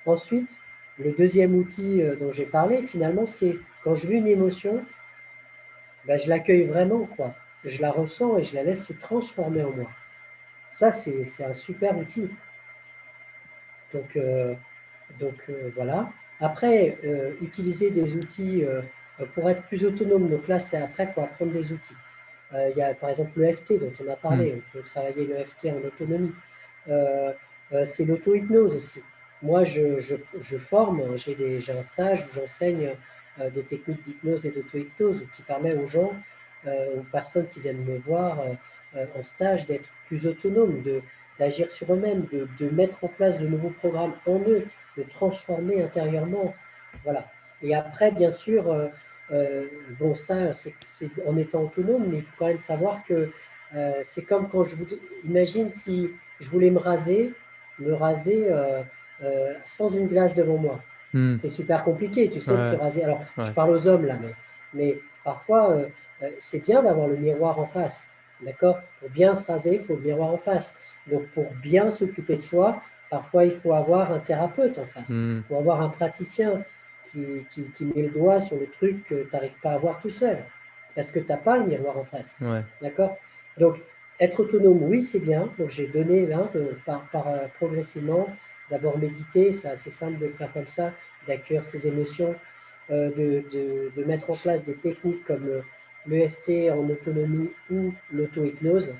Ensuite, le deuxième outil dont j'ai parlé, finalement, c'est quand je vis une émotion, ben, je l'accueille vraiment, quoi. Je la ressens et je la laisse se transformer en moi. Ça, c'est un super outil. Donc, euh, voilà. Après, utiliser des outils pour être plus autonome. Donc là, c'est après, il faut apprendre des outils. Il y a par exemple le FT dont on a Hmm. parlé. On peut travailler le FT en autonomie. Euh, c'est l'auto-hypnose aussi. Moi, je forme, j'ai un stage où j'enseigne des techniques d'hypnose et d'auto-hypnose qui permet aux gens, aux personnes qui viennent me voir en stage d'être plus autonomes, d'agir sur eux-mêmes, de mettre en place de nouveaux programmes en eux, de transformer intérieurement. Voilà. Et après, bien sûr, bon, ça, c'est en étant autonome, mais il faut quand même savoir que c'est comme quand imagine si je voulais me raser sans une glace devant moi. Hmm. C'est super compliqué, tu sais, de se Ouais, raser. Alors, je ouais. parle aux hommes là, mais parfois, c'est bien d'avoir le miroir en face. D'accord? Pour bien se raser, il faut le miroir en face. Donc, pour bien s'occuper de soi, parfois, il faut avoir un thérapeute en face. Hmm. Il faut avoir un praticien qui met le doigt sur le truc que tu n'arrives pas à voir tout seul. Parce que tu n'as pas le miroir en face. Ouais. D'accord? Donc, être autonome, oui, c'est bien. Donc, j'ai donné là, progressivement, d'abord méditer, c'est assez simple de le faire comme ça, d'accueillir ses émotions, de mettre en place des techniques comme l'EFT en autonomie ou l'auto-hypnose.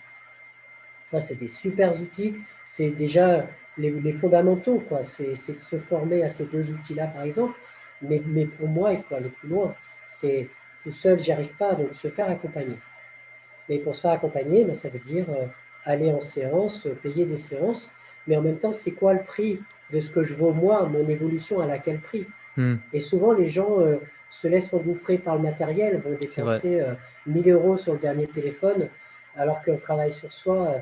Ça, c'est des super outils. C'est déjà les fondamentaux, quoi. C'est de se former à ces deux outils-là, par exemple. Mais pour moi, il faut aller plus loin. C'est tout seul, j'y arrive pas, donc se faire accompagner. Mais pour se faire accompagner, ben, ça veut dire aller en séance, payer des séances. Mais en même temps, c'est quoi le prix de ce que je vaux moi, mon évolution, à quel prix? Hmm. Et souvent, les gens se laissent engouffrer par le matériel, vont C'est vrai. dépenser 1000 euros sur le dernier téléphone, alors qu'on travaille sur soi,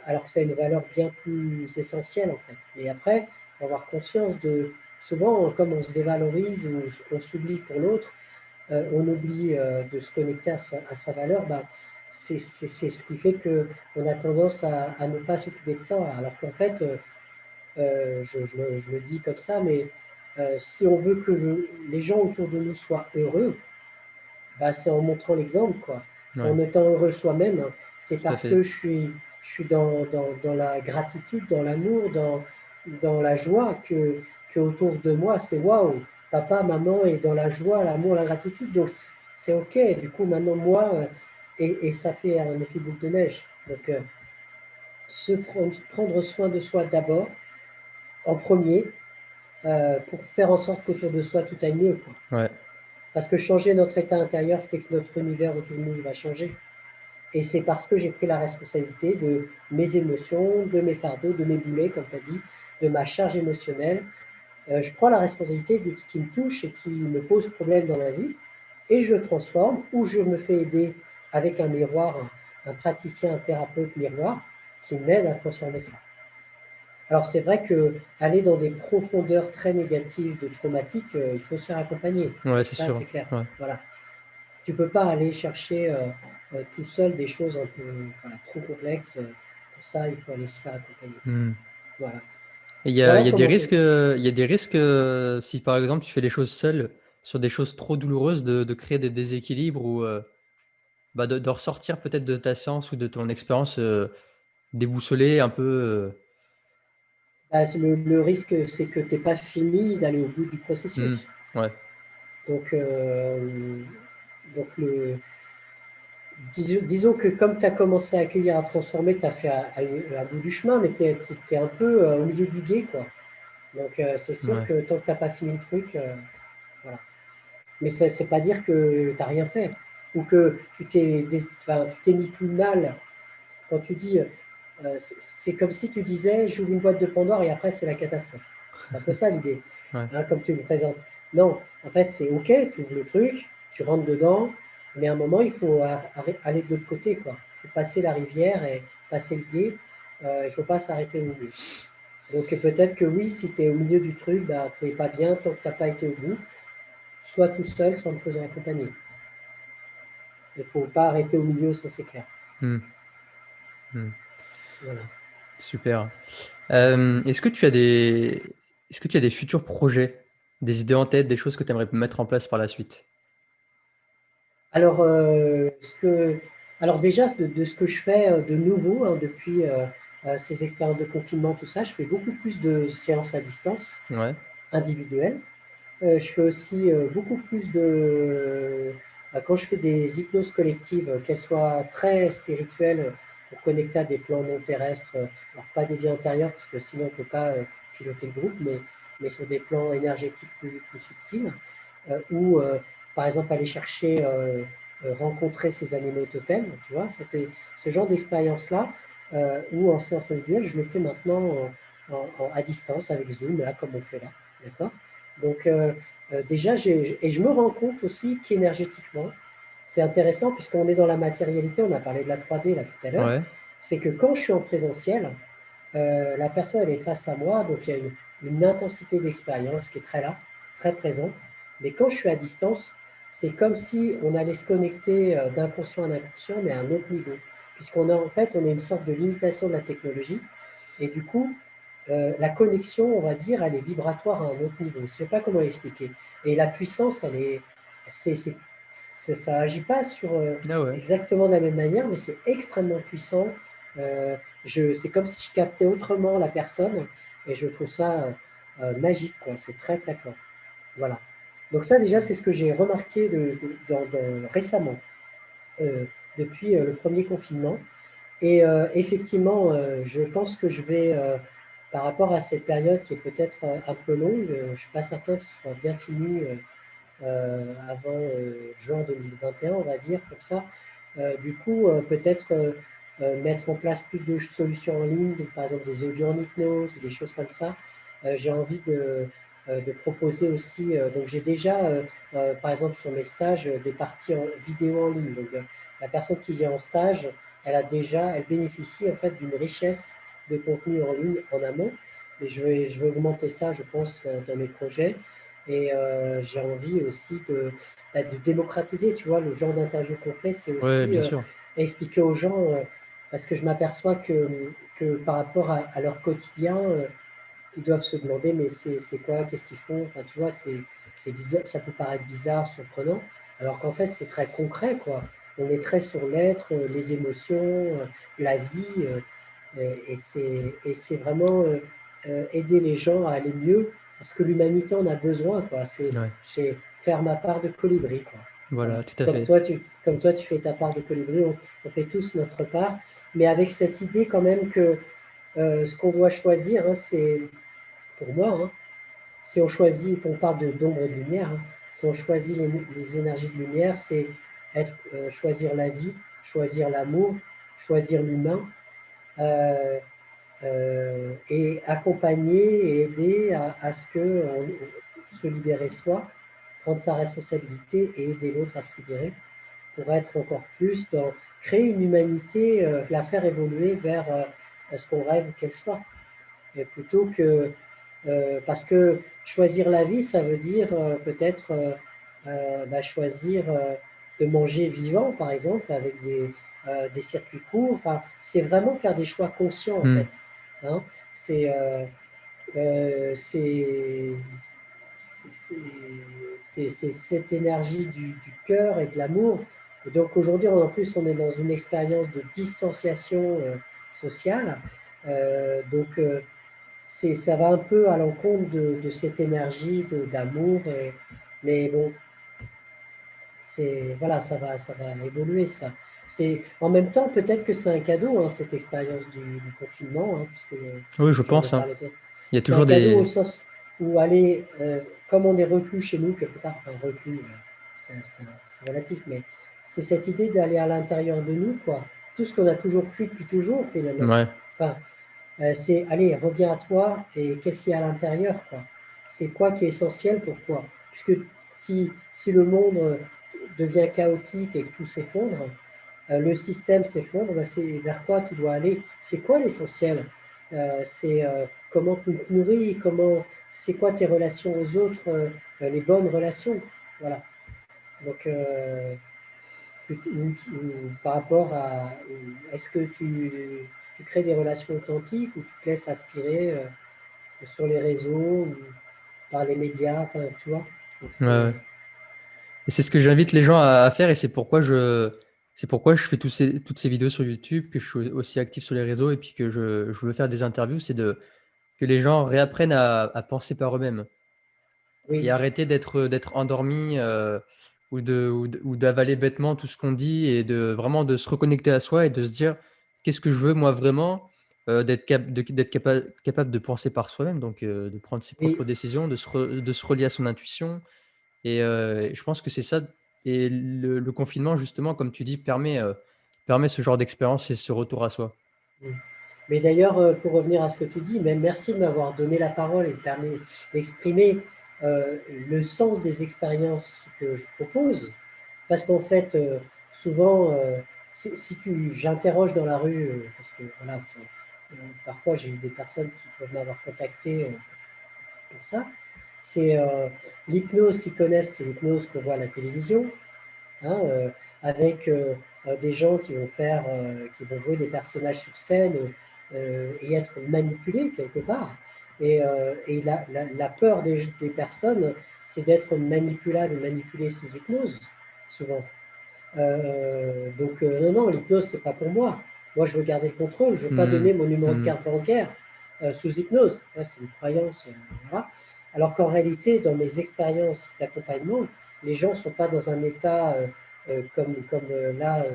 alors que ça a une valeur bien plus essentielle, en fait. Et après, il faut avoir conscience de, souvent, comme on se dévalorise ou on s'oublie pour l'autre, on oublie de se connecter à sa valeur, ben, c'est ce qui fait qu'on a tendance à ne pas s'occuper de ça, alors qu'en fait, je le dis comme ça, mais si on veut que les gens autour de nous soient heureux, bah, c'est en montrant l'exemple, quoi. C'est Ouais, en étant heureux soi-même. C'est tout à parce fait. que je suis dans la gratitude, dans l'amour, dans la joie que autour de moi, c'est waouh, papa, maman est dans la joie, l'amour, la gratitude, donc c'est OK. Du coup, maintenant, moi, et ça fait un effet boule de neige. Donc, prendre soin de soi d'abord, en premier, pour faire en sorte qu'autour de soi, tout aille mieux, quoi. Ouais. Parce que changer notre état intérieur fait que notre univers autour de nous va changer. Et c'est parce que j'ai pris la responsabilité de mes émotions, de mes fardeaux, de mes boulets, comme tu as dit, de ma charge émotionnelle. Je prends la responsabilité de ce qui me touche et qui me pose problème dans la vie, et je le transforme, ou je me fais aider avec un miroir, un praticien, un thérapeute miroir, qui m'aide à transformer ça. Alors c'est vrai que aller dans des profondeurs très négatives de traumatiques, il faut se faire accompagner. Ouais, c'est Ça, sûr. c'est clair. Ouais. Voilà. Tu peux pas aller chercher tout seul des choses un peu voilà, trop complexes. Pour ça, il faut aller se faire accompagner. Hmm. Voilà. Et il Voilà y a des comment je. risques, il y a des risques si par exemple tu fais les choses seul sur des choses trop douloureuses de créer des déséquilibres ou bah, de ressortir peut-être de ta séance ou de ton expérience déboussolé un peu. Bah, le risque, c'est que tu n'es pas fini d'aller au bout du Hmm, processus. ouais, Donc, donc disons que comme tu as commencé à accueillir, à transformer, tu as fait à bout du chemin, mais tu es, un peu au milieu du gué, quoi. Donc, c'est sûr ouais, que tant que tu n'as pas fini le truc, voilà. Mais c'est pas dire que tu n'as rien fait ou que enfin, tu t'es mis plus mal. Quand tu dis, c'est comme si tu disais, j'ouvre une boîte de Pandore et après c'est la catastrophe. C'est un peu ça l'idée, ouais. hein, comme tu le présentes. Non, en fait c'est ok, tu ouvres le truc, tu rentres dedans, mais à un moment il faut aller de l'autre côté, quoi. Il faut passer la rivière et passer le gué. Il ne faut pas s'arrêter au milieu. Donc peut-être que oui, si tu es au milieu du truc, bah, tu n'es pas bien tant que tu n'as pas été au bout, soit tout seul, soit en te faisant accompagner. Il ne faut pas arrêter au milieu, ça c'est clair. Hmm, hmm. Voilà. Super. Est-ce que tu as des futurs projets, des idées en tête, des choses que tu aimerais mettre en place par la suite? Alors, alors déjà, de ce que je fais de nouveau, hein, depuis ces expériences de confinement, tout ça, je fais beaucoup plus de séances à distance, Ouais, individuelles. Je fais aussi beaucoup plus quand je fais des hypnoses collectives, qu'elles soient très spirituelles, pour connecter à des plans non terrestres, alors pas des vies antérieures, parce que sinon on ne peut pas piloter le groupe, mais sur des plans énergétiques plus subtils, ou par exemple aller chercher, rencontrer ces animaux totems, tu vois, ça c'est ce genre d'expérience-là, ou en séance individuelle, je le fais maintenant à distance avec Zoom, là, comme on fait là, d'accord. Donc déjà, et je me rends compte aussi qu'énergétiquement, c'est intéressant puisqu'on est dans la matérialité, on a parlé de la 3D là tout à l'heure, ouais, c'est que quand je suis en présentiel, la personne elle est face à moi, donc il y a une intensité d'expérience qui est très là, très présente. Mais quand je suis à distance, c'est comme si on allait se connecter d'inconscient à inconscient, mais à un autre niveau. Puisqu'on a en fait, on est une sorte de limitation de la technologie. Et du coup, la connexion, on va dire, elle est vibratoire à un autre niveau. Je ne sais pas comment l'expliquer. Et la puissance, elle est, ça agit pas sur ah ouais, exactement de la même manière, mais c'est extrêmement puissant. Euh, c'est comme si je captais autrement la personne et je trouve ça magique, quoi. C'est très très fort. Voilà. Donc ça déjà c'est ce que j'ai remarqué récemment, euh, depuis le premier confinement. Et effectivement, je pense que je vais, par rapport à cette période qui est peut-être un peu longue, je ne suis pas certain que ce soit bien fini avant juin 2021, on va dire, comme ça. Du coup, peut-être mettre en place plus de solutions en ligne, par exemple des audios en hypnose, des choses comme ça. J'ai envie de proposer aussi, donc j'ai déjà, par exemple sur mes stages, des parties en vidéo en ligne. Donc la personne qui vient en stage, elle bénéficie en fait d'une richesse de contenu en ligne en amont. Et je vais augmenter ça, je pense, dans mes projets. Et j'ai envie aussi de démocratiser, tu vois, le genre d'interview qu'on fait, c'est ouais, aussi bien sûr. expliquer aux gens, parce que je m'aperçois que par rapport à leur quotidien, ils doivent se demander, mais c'est quoi, qu'est-ce qu'ils font? Enfin, tu vois, c'est bizarre, ça peut paraître bizarre, surprenant, alors qu'en fait, c'est très concret, quoi. On est très sur l'être, les émotions, la vie, et c'est vraiment aider les gens à aller mieux, parce que l'humanité en a besoin, quoi. Ouais, C'est faire ma part de colibri, quoi. Voilà. voilà, tout à Comme fait. toi, tu fais ta part de colibri, on fait tous notre part, mais avec cette idée quand même que ce qu'on doit choisir, hein, c'est pour moi, hein, si on choisit, on parle d'ombre et de lumière, hein, si on choisit les énergies de lumière, c'est choisir la vie, choisir l'amour, choisir l'humain, euh, et accompagner et aider à ce qu'on se libérer soi, prendre sa responsabilité et aider l'autre à se libérer pour être encore plus dans créer une humanité, la faire évoluer vers ce qu'on rêve qu'elle soit. Et plutôt que parce que choisir la vie, ça veut dire peut-être choisir de manger vivant, par exemple, avec des circuits courts. Enfin, c'est vraiment faire des choix conscients, en Hmm. fait. Hein. C'est c'est c'est cette énergie du cœur et de l'amour. Et donc aujourd'hui, en plus, on est dans une expérience de distanciation social. Donc, ça va un peu à l'encontre de cette énergie d'amour. Mais bon, voilà, ça va évoluer ça. En même temps, peut-être que c'est un cadeau, hein, cette expérience du confinement, hein, puisque Oui, je je viens de pense, hein. parler Il y a c'est un toujours cadeau au des... sens où aller, comme on est reclus chez nous quelque part, enfin reclus, c'est relatif, mais c'est cette idée d'aller à l'intérieur de nous, quoi. Tout ce qu'on a toujours fui depuis toujours, finalement. Ouais. Enfin, c'est, allez, reviens à toi et qu'est-ce qu'il y a à l'intérieur, quoi. C'est quoi qui est essentiel pour toi? Puisque si le monde devient chaotique et que tout s'effondre, le système s'effondre, ben c'est vers quoi tu dois aller? C'est quoi l'essentiel? C'est comment tu te nourris, c'est quoi tes relations aux autres, les bonnes relations, voilà. Donc, par rapport à, est-ce que tu crées des relations authentiques ou tu te laisses aspirer sur les réseaux ou par les médias, enfin, tu vois? Donc Ouais, ouais. Et c'est ce que j'invite les gens à faire et c'est pourquoi je fais toutes ces vidéos sur YouTube, que je suis aussi actif sur les réseaux et puis que je veux faire des interviews, que les gens réapprennent à penser par eux-mêmes et oui, arrêter d'être endormis ou d'avaler bêtement tout ce qu'on dit et vraiment de se reconnecter à soi et de se dire qu'est-ce que je veux moi vraiment, d'être capable de penser par soi-même, donc de prendre ses oui, propres décisions, de se relier à son intuition. Et je pense que c'est ça. Et le confinement, justement, comme tu dis, permet ce genre d'expérience et ce retour à soi. mm. Mais d'ailleurs, pour revenir à ce que tu dis, même merci de m'avoir donné la parole et permis d'exprimer le sens des expériences que je propose. Parce qu'en fait, souvent, j'interroge dans la rue, parce que voilà, parfois j'ai eu des personnes qui peuvent m'avoir contacté pour ça. C'est l'hypnose qu'ils connaissent, c'est l'hypnose qu'on voit à la télévision, hein, avec des gens qui vont jouer des personnages sur scène et être manipulés quelque part. Et la peur des personnes, c'est d'être manipulable, manipulé sous hypnose, souvent. Donc, non, non, l'hypnose, c'est pas pour moi. Moi, je veux garder le contrôle. Je veux pas Mmh. donner mon numéro de Mmh. carte bancaire sous hypnose. Ça, c'est une croyance. Voilà. Alors qu'en réalité, dans mes expériences d'accompagnement, les gens ne sont pas dans un état comme là,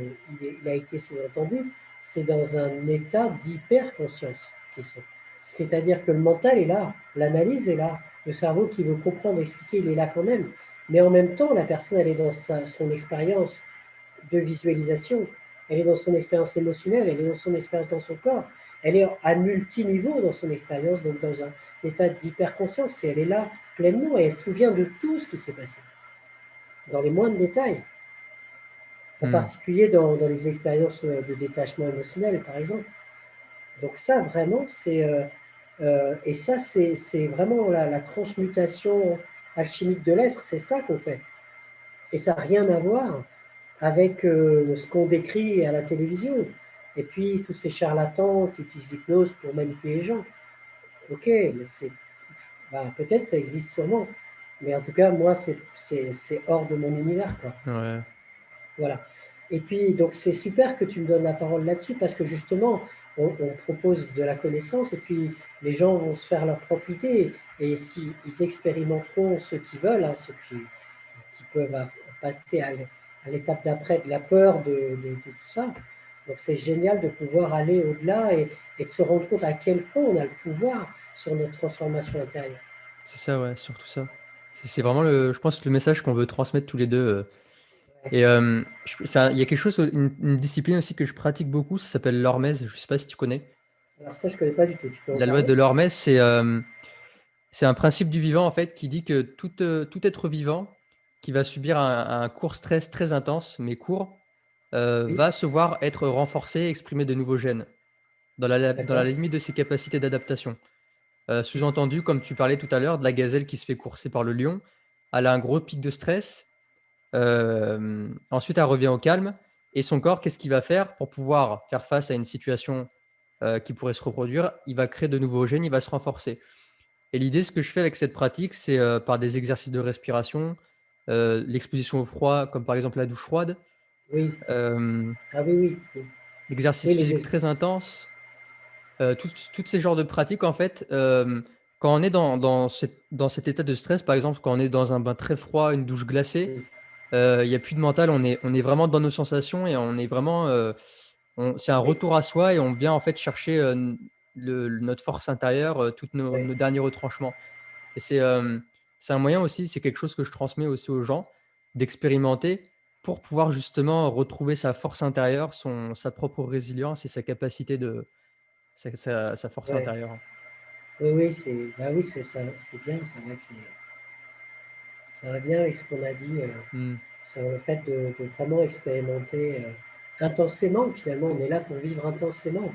il a été sous-entendu. C'est dans un état d'hyper-conscience qu'ils sont. C'est-à-dire que le mental est là, l'analyse est là, le cerveau qui veut comprendre, expliquer, il est là quand même. Mais en même temps, la personne, elle est dans son expérience de visualisation, elle est dans son expérience émotionnelle, elle est dans son expérience dans son corps, elle est à multiniveau dans son expérience, donc dans un état d'hyperconscience, et elle est là pleinement, et elle se souvient de tout ce qui s'est passé, dans les moindres détails, en Mmh. particulier dans les expériences de détachement émotionnel, par exemple. Donc ça, vraiment, et ça, c'est vraiment la transmutation alchimique de l'être, c'est ça qu'on fait. Et ça n'a rien à voir avec ce qu'on décrit à la télévision. Et puis tous ces charlatans qui utilisent l'hypnose pour manipuler les gens. Ok, mais peut-être ça existe sûrement. Mais en tout cas, moi, c'est hors de mon univers, quoi. Ouais. Voilà. Et puis, donc, c'est super que tu me donnes la parole là-dessus parce que justement, on propose de la connaissance et puis les gens vont se faire leur propre idée. Et s'ils expérimenteront ce qu'ils veulent, hein, qui peuvent passer à l'étape d'après de la peur de tout ça. Donc c'est génial de pouvoir aller au-delà et de se rendre compte à quel point on a le pouvoir sur notre transformation intérieure. C'est ça, ouais, surtout ça. C'est vraiment je pense, le message qu'on veut transmettre tous les deux. Ouais. Et il y a quelque chose, une discipline aussi que je pratique beaucoup, ça s'appelle l'hormèse. Je sais pas si tu connais. Alors ça, je ne connais pas du tout. Tu peux en La loi parler? de l'hormèse, c'est un principe du vivant en fait qui dit que tout être vivant qui va subir un court stress très intense, mais court, Oui, va se voir être renforcé, exprimer de nouveaux gènes dans la d'accord. limite de ses capacités d'adaptation. Sous-entendu, comme tu parlais tout à l'heure, de la gazelle qui se fait courser par le lion, elle a un gros pic de stress. Ensuite, elle revient au calme. Et son corps, qu'est-ce qu'il va faire pour pouvoir faire face à une situation qui pourrait se reproduire? Il va créer de nouveaux gènes, il va se renforcer. Et l'idée, ce que je fais avec cette pratique, c'est par des exercices de respiration, l'exposition au froid, comme par exemple la douche froide, Oui. euh, Ah oui, oui. Oui, l'exercice oui physique très intense. Toutes ces genres de pratiques, en fait, quand on est dans cet état de stress, par exemple, quand on est dans un bain très froid, une douche glacée, Mm. il y a plus de mental, on est vraiment dans nos sensations et on est vraiment, c'est un Oui, retour à soi et on vient, en fait, chercher, notre force intérieure, toutes oui, nos derniers retranchements et c'est un moyen aussi, c'est quelque chose que je transmets aussi aux gens, d'expérimenter pour pouvoir justement retrouver sa force intérieure, sa propre résilience et sa capacité de sa force ouais. intérieure. Oui, oui, bah oui, c'est ça, c'est bien, c'est vrai que ça va bien avec ce qu'on a dit Mmh. sur le fait de vraiment expérimenter intensément. Finalement, on est là pour vivre intensément,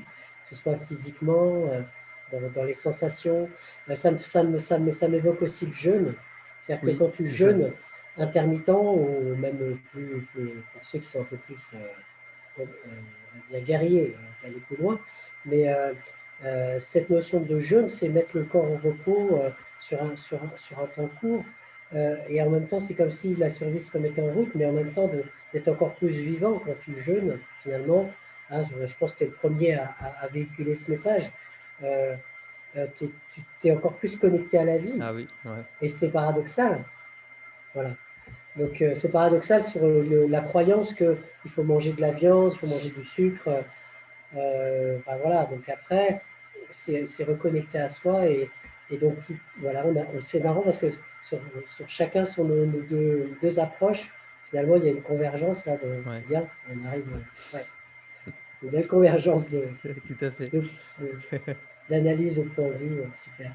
que ce soit physiquement, dans les sensations. Ça m'évoque aussi le jeûne. C'est-à-dire que Oui, quand tu le jeûne. jeûnes intermittent, ou même pour ceux qui sont un peu plus on va dire guerrier, d'aller plus loin. Mais cette notion de jeûne, c'est mettre le corps au repos sur un temps court. Et en même temps, c'est comme si la survie se remettait en route, mais en même temps d'être encore plus vivant quand tu jeûnes, finalement. Hein, je pense que tu es le premier à véhiculer ce message. Euh, tu es encore plus connecté à la vie. Ah oui, ouais. Et c'est paradoxal. Voilà. Donc c'est paradoxal sur la croyance qu'il faut manger de la viande, il faut manger du sucre. Enfin, voilà, donc après, c'est reconnecté à soi et donc voilà, c'est marrant parce que sur chacun sur nos deux approches, finalement, il y a une convergence là, Ouais. c'est bien, on arrive, ouais, une belle convergence Tout à fait. de- de- d'analyse au point de vue, super.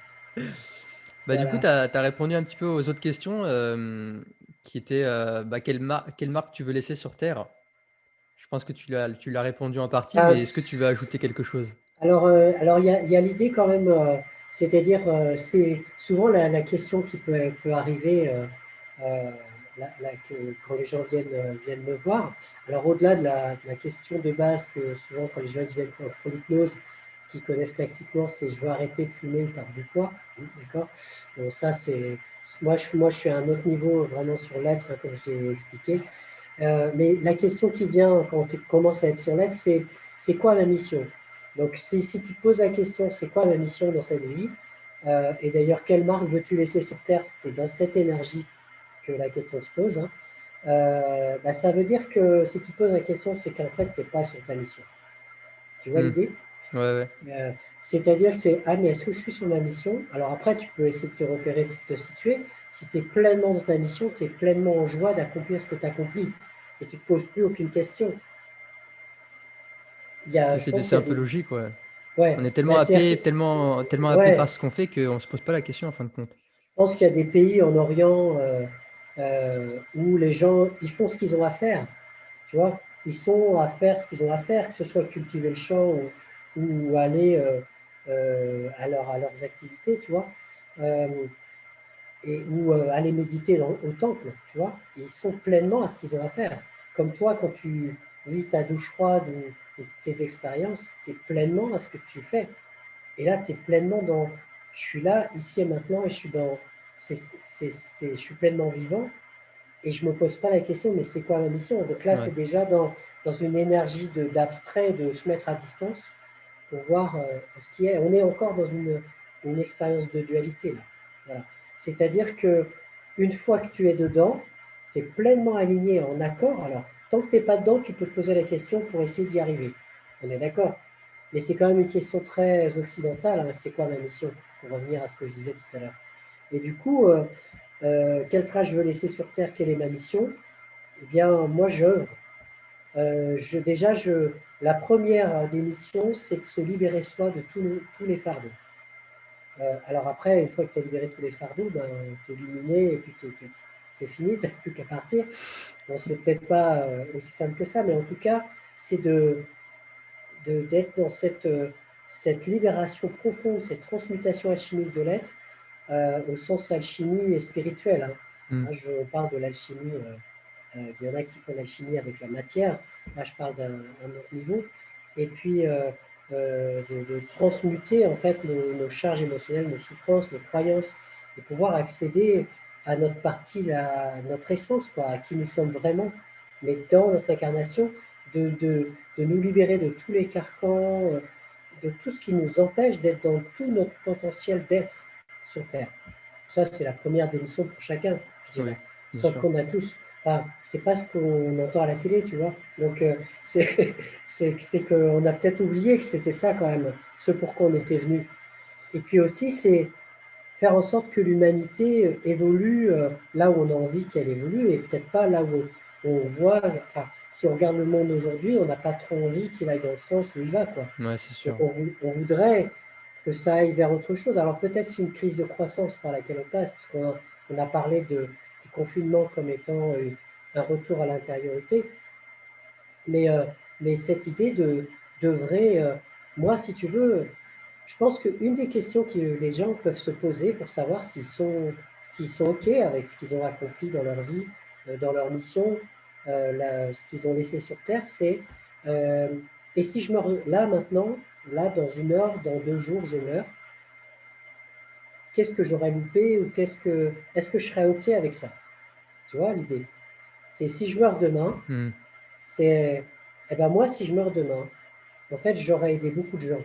Bah, du coup, tu Voilà. as répondu un petit peu aux autres questions, qui étaient, bah, quelle marque tu veux laisser sur terre? Je pense que tu l'as répondu en partie, Ah, mais est-ce que tu veux ajouter quelque chose? alors il y a l'idée quand même, c'est-à-dire, c'est souvent la question qui peut arriver euh, quand les gens viennent me voir. Alors au-delà de la question de base que souvent quand les gens viennent pour l'hypnose, qui connaissent classiquement, c'est je veux arrêter de fumer ou perdre du poids, d'accord? Donc ça c'est moi je suis à un autre niveau vraiment sur l'être, hein, comme je l'ai expliqué. Mais la question qui vient quand tu commences à être sur l'être, c'est quoi ma mission? Donc, si tu te poses la question, c'est quoi ma mission dans cette vie? Et d'ailleurs, quelle marque veux-tu laisser sur Terre? C'est dans cette énergie que la question se pose. Hein. Bah, ça veut dire que si tu te poses la question, c'est qu'en fait, tu n'es pas sur ta mission. Tu vois Mmh. l'idée? Ouais, ouais. Euh, C'est-à-dire que c'est, ah, mais est-ce que je suis sur ma mission? Alors après, tu peux essayer de te repérer, de te situer. Si tu es pleinement dans ta mission, tu es pleinement en joie d'accomplir ce que tu accomplis. Et tu ne te poses plus aucune question. Je pense C'est qu'il y un a peu des. logique, ouais. Ouais, On est bah, tellement c'est-à-dire happé, que. tellement happé par Ouais, ce qu'on fait qu'on se pose pas la question en fin de compte. je pense qu'il y a des pays en Orient où les gens, ils font ce qu'ils ont à faire, tu vois. Ils sont à faire ce qu'ils ont à faire, que ce soit cultiver le champ ou aller à leurs activités, tu vois. Euh, ou aller méditer au temple, tu vois. Ils sont pleinement à ce qu'ils ont à faire. Comme toi, quand tu vis ta douche froide ou tes expériences, tu es pleinement à ce que tu fais. Et là, tu es pleinement dans, je suis là, ici et maintenant, et je suis dans, je suis pleinement vivant, et je ne me pose pas la question, mais c'est quoi ma mission? Donc là, c'est Ouais. déjà dans une énergie d'abstrait, de se mettre à distance pour voir ce qui est. On est encore dans une expérience de dualité, là. Voilà. C'est-à-dire que une fois que tu es dedans, tu es pleinement aligné, en accord. Alors, tant que tu n'es pas dedans, tu peux te poser la question pour essayer d'y arriver. On est d'accord? Mais c'est quand même une question très occidentale. Hein. C'est quoi ma mission? Pour revenir à ce que je disais tout à l'heure. Et du coup, quelle trace je veux laisser sur Terre? Quelle est ma mission? Eh bien, moi, j'œuvre. Déjà, la première des missions, c'est de se libérer soi de tous les fardeaux. Alors après, une fois que tu as libéré tous les fardeaux, ben, tu es illuminé et puis c'est fini, tu n'as plus qu'à partir. Bon, c'est peut-être pas aussi simple que ça, mais en tout cas, c'est d'être dans cette libération profonde, cette transmutation alchimique de l'être, au sens alchimie et spirituelle. Hein. Mmh. Moi, je parle de l'alchimie. Il y en a qui font l'alchimie avec la matière. Là, je parle d'un autre niveau. Et puis, de transmuter en fait nos charges émotionnelles, nos souffrances, nos croyances, et pouvoir accéder à notre partie, notre essence, quoi, à qui nous sommes vraiment, mais dans notre incarnation, de nous libérer de tous les carcans, de tout ce qui nous empêche d'être dans tout notre potentiel d'être sur Terre. Ça, c'est la première démission pour chacun, je dirais. Oui, bien Sauf sûr. qu'on a tous, enfin, c'est pas ce qu'on entend à la télé, tu vois. Donc, c'est qu'on a peut-être oublié que c'était ça quand même, ce pour quoi on était venu. Et puis aussi, c'est faire en sorte que l'humanité évolue là où on a envie qu'elle évolue et peut-être pas là où on voit. Enfin, si on regarde le monde aujourd'hui, on n'a pas trop envie qu'il aille dans le sens où il va, quoi. Ouais, c'est Donc sûr. on voudrait que ça aille vers autre chose. Alors peut-être c'est une crise de croissance par laquelle on passe, parce qu'on a parlé du confinement comme étant un retour à l'intériorité, mais, mais cette idée devrait, moi si tu veux, je pense qu'une des questions que les gens peuvent se poser pour savoir s'ils sont OK avec ce qu'ils ont accompli dans leur vie, dans leur mission, ce qu'ils ont laissé sur Terre, c'est euh, et si je meurs là maintenant, là dans 1 heure, dans 2 jours, je meurs, qu'est-ce que j'aurais loupé ou est-ce que je serais OK avec ça? Tu vois l'idée? C'est si je meurs demain, Hmm. c'est eh ben moi si je meurs demain, en fait j'aurais aidé beaucoup de gens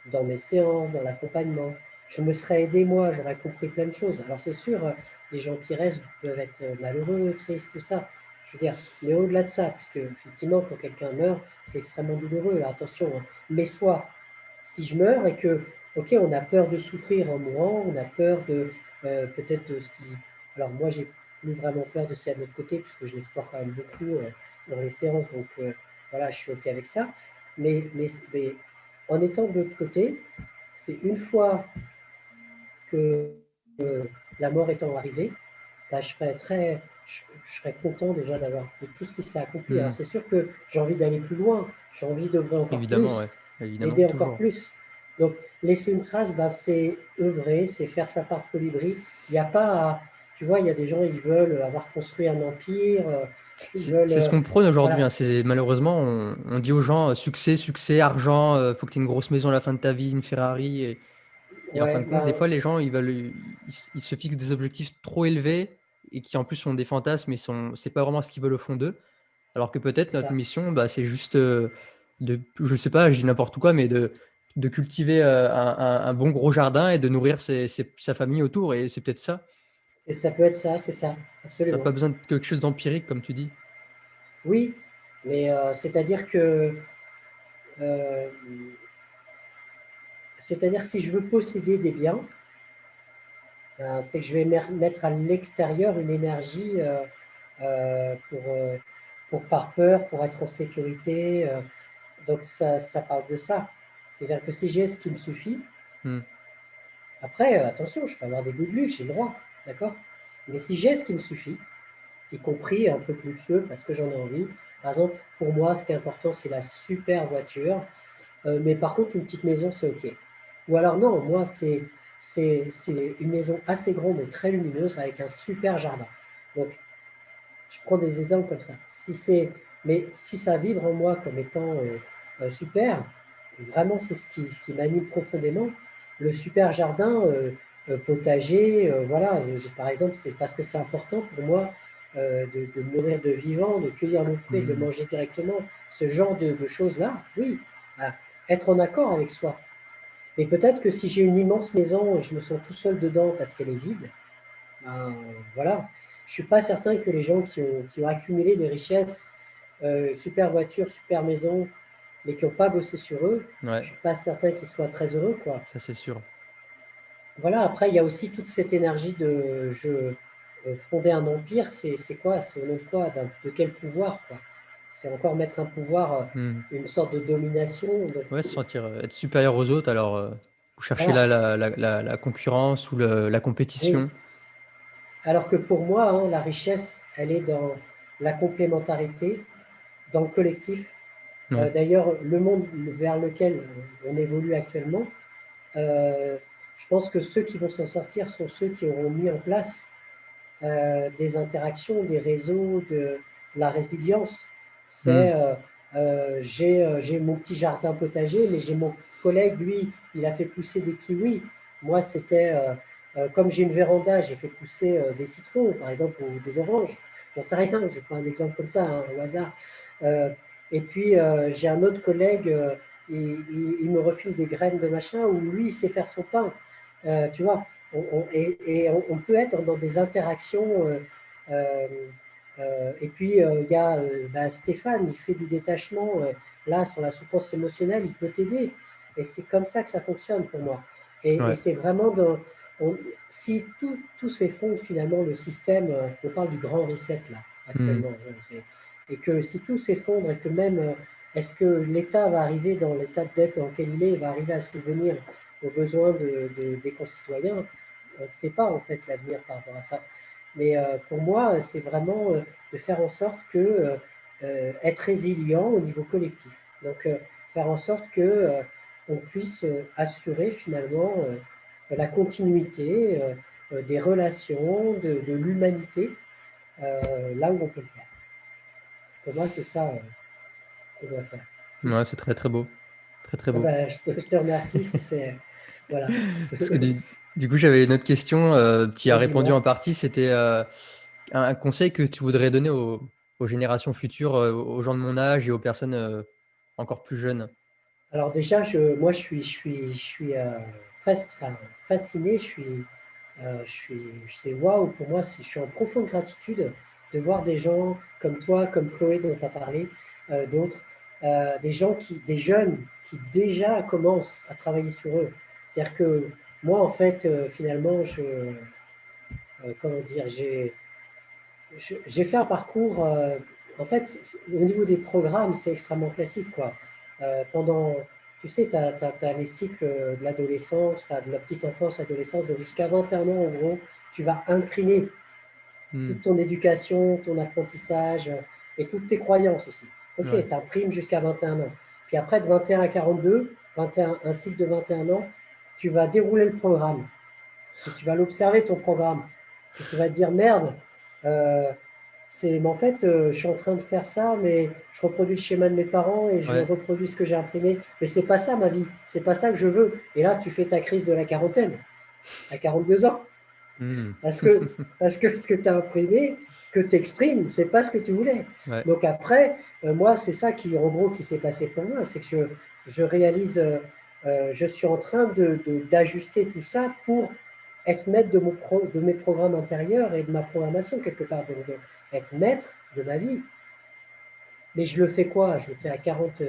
dans mes séances, dans l'accompagnement. Je me serais aidé moi, j'aurais compris plein de choses. Alors c'est sûr, les gens qui restent peuvent être malheureux, tristes, tout ça. Je veux dire, mais au-delà de ça, parce que effectivement, quand quelqu'un meurt, c'est extrêmement douloureux, attention. Hein. Mais soit, si je meurs et que, ok, on a peur de souffrir en mourant, on a peur de peut-être de ce qui. Alors moi, j'ai plus vraiment peur de ce qu'il y a de l'autre côté, puisque je l'explore quand même beaucoup dans les séances, donc voilà, je suis ok avec ça. Mais en étant de l'autre côté, c'est une fois que la mort étant arrivée, bah, je serais content déjà d'avoir de tout ce qui s'est accompli. Alors Hmm. c'est sûr que j'ai envie d'aller plus loin, j'ai envie d'œuvrer encore Évidemment, plus, ouais. Évidemment, d'aider encore toujours. plus. Donc laisser une trace, bah, c'est œuvrer, c'est faire sa part de colibri. Il n'y a pas à, tu vois, il y a des gens, ils veulent avoir construit un empire, ils veulent, C'est ce qu'on prône aujourd'hui. voilà, Hein. Malheureusement, on dit aux gens succès, succès, argent, faut que tu aies une grosse maison à la fin de ta vie, une Ferrari. Et en fin ouais, de compte, des ben, fois, les gens, ils se fixent des objectifs trop élevés et qui en plus sont des fantasmes et c'est pas vraiment ce qu'ils veulent au fond d'eux. Alors que peut-être notre ça. mission, bah, c'est juste je sais pas, je dis n'importe quoi, mais de cultiver un bon gros jardin et de nourrir sa famille autour. Et c'est peut-être ça. Et ça peut être ça, c'est ça, Ça n'a absolument. pas besoin de quelque chose d'empirique, comme tu dis. Oui, mais euh, c'est-à-dire si je veux posséder des biens, c'est que je vais mettre à l'extérieur une énergie euh, pour, euh, pour par peur, pour être en sécurité. Donc ça parle de ça. C'est-à-dire que si j'ai ce qui me suffit, Hmm. après, attention, je peux avoir des goûts de luxe, j'ai le droit, d'accord? Mais si j'ai ce qui me suffit, y compris un truc luxueux parce que j'en ai envie, par exemple, pour moi, ce qui est important, c'est la super voiture. Mais par contre, une petite maison, c'est OK. Ou alors non, moi, c'est une maison assez grande et très lumineuse avec un super jardin. Donc, je prends des exemples comme ça. Mais si ça vibre en moi comme étant super, vraiment, c'est ce qui m'anime profondément. Le super jardin, potager, voilà. Par exemple, c'est parce que c'est important pour moi de me nourrir de vivants, de cueillir le fruit et de le Hmm. manger directement. Ce genre de choses-là, oui, à être en accord avec soi. Mais peut-être que si j'ai une immense maison et je me sens tout seul dedans parce qu'elle est vide, ben, voilà. Je suis pas certain que les gens qui ont accumulé des richesses, super voiture, super maison, mais qui n'ont pas bossé sur eux, je Ouais, suis pas certain qu'ils soient très heureux, quoi. ça c'est sûr. Voilà, après, il y a aussi toute cette énergie fonder un empire, c'est quoi? C'est au nom de quoi? De quel pouvoir, quoi? C'est encore mettre un pouvoir, Hmm. une sorte de domination. Donc, Ouais, se sentir être supérieur aux autres, alors vous cherchez voilà, la concurrence ou la oui. compétition. Alors que pour moi, hein, la richesse, elle est dans la complémentarité, dans le collectif. Ouais. D'ailleurs, le monde vers lequel on évolue actuellement, euh, je pense que ceux qui vont s'en sortir sont ceux qui auront mis en place des interactions, des réseaux, de la résilience. Hmm. C'est j'ai mon petit jardin potager, mais j'ai mon collègue, lui, il a fait pousser des kiwis. Moi, c'était comme j'ai une véranda, j'ai fait pousser des citrons, par exemple, ou des oranges. J'en sais rien, je prends un exemple comme ça, hein, au hasard. Euh, et puis, j'ai un autre collègue, il me refile des graines de machin, ou lui, il sait faire son pain. Tu vois, on peut être dans des interactions. Euh, et puis, il y a Stéphane, il fait du détachement. Là, sur la souffrance émotionnelle, il peut t'aider. Et c'est comme ça que ça fonctionne pour moi. Et Ouais. c'est vraiment on- si tout s'effondre, finalement, le système, on parle du grand reset là, Hmm. actuellement, et que si tout s'effondre et que même, est-ce que l'État va arriver dans l'état de dette dans lequel il est, va arriver à subvenir aux besoins des concitoyens, on ne sait pas en fait l'avenir par rapport à ça. Mais pour moi, c'est vraiment de faire en sorte que être résilient au niveau collectif. Donc, faire en sorte que on puisse assurer finalement la continuité des relations, de l'humanité, là où on peut le faire. Pour moi, c'est ça qu'on doit faire. Ouais, c'est très très beau. Très très Ah beau. ben, je te remercie si c'est. Voilà. Parce que du coup, j'avais une autre question, tu y as Ouais, répondu dis-moi. en partie, c'était un conseil que tu voudrais donner aux générations futures, aux gens de mon âge et aux personnes encore plus jeunes. Alors déjà, moi, je suis enfin, fasciné. C'est waouh pour moi. Je suis en profonde gratitude de voir des gens comme toi, comme Chloé dont tu as parlé, d'autres, des jeunes qui déjà commencent à travailler sur eux. C'est-à-dire que moi, en fait, finalement, comment dire, j'ai fait un parcours. En fait, au niveau des programmes, c'est extrêmement classique, quoi. Pendant, tu sais, tu as les cycles de l'adolescence, enfin, de la petite enfance, adolescence, donc jusqu'à 21 ans, en gros, tu vas imprimer Hmm. toute ton éducation, ton apprentissage et toutes tes croyances aussi. Ok, Ouais. tu imprimes jusqu'à 21 ans. Puis après, de 21 à 42, un cycle de 21 ans, tu vas dérouler le programme. Puis tu vas l'observer, ton programme. Puis tu vas te dire, merde, euh, mais en fait, je suis en train de faire ça, mais je reproduis le schéma de mes parents et je Ouais. reproduis ce que j'ai imprimé. Mais c'est pas ça ma vie, c'est pas ça que je veux. Et là, tu fais ta crise de la quarantaine, à 42 ans. Hmm. Parce que, parce que ce que tu as imprimé, que tu exprimes, c'est pas ce que tu voulais. Ouais. Donc après, moi, c'est ça qui, en gros, qui s'est passé pour moi, c'est que je réalise, je suis en train d'ajuster tout ça pour être maître de mes programmes intérieurs et de ma programmation quelque part. Donc, être maître de ma vie. Mais je le fais quoi? Je le fais à 40.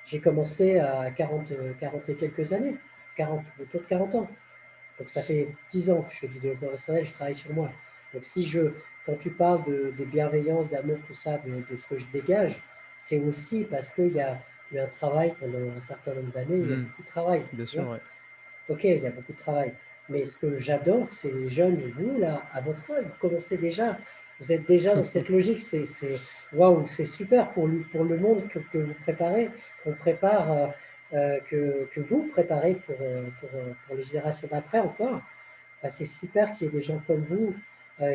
J'ai commencé à 40, 40 et quelques années, 40, autour de 40 ans. Donc ça fait 10 ans que je fais du développement personnel, je travaille sur moi. Donc quand tu parles de bienveillance, d'amour, tout ça, de ce que je dégage, c'est aussi parce qu'il y a eu un travail pendant un certain nombre d'années, il y a Hmm. beaucoup de travail. Bien Tu sûr, vois. ouais. Ok, il y a beaucoup de travail. Mais ce que j'adore, c'est les jeunes, vous, là, à votre âge, vous commencez déjà, vous êtes déjà dans cette logique. Waouh, c'est super pour le monde que vous préparez, qu'on prépare, que vous préparez pour les générations d'après encore. Bah, c'est super qu'il y ait des gens comme vous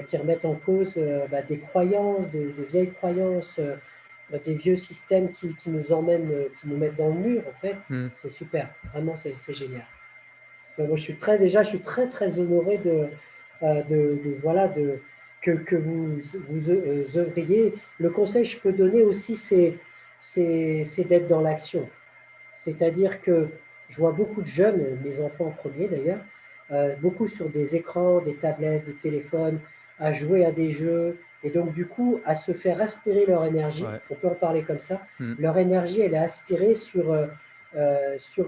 qui remettent en cause des croyances, des vieilles croyances, des vieux systèmes qui nous emmènent, qui nous mettent dans le mur, en fait. Hmm. C'est super, vraiment, c'est génial. Moi, je suis très, très honoré voilà, que vous œuvriez. Le conseil que je peux donner aussi, c'est d'être dans l'action. C'est-à-dire que je vois beaucoup de jeunes, mes enfants en premier d'ailleurs, beaucoup sur des écrans, des tablettes, des téléphones, à jouer à des jeux, et donc du coup à se faire aspirer leur énergie, Ouais. on peut en parler comme ça, Hmm. leur énergie elle est aspirée sur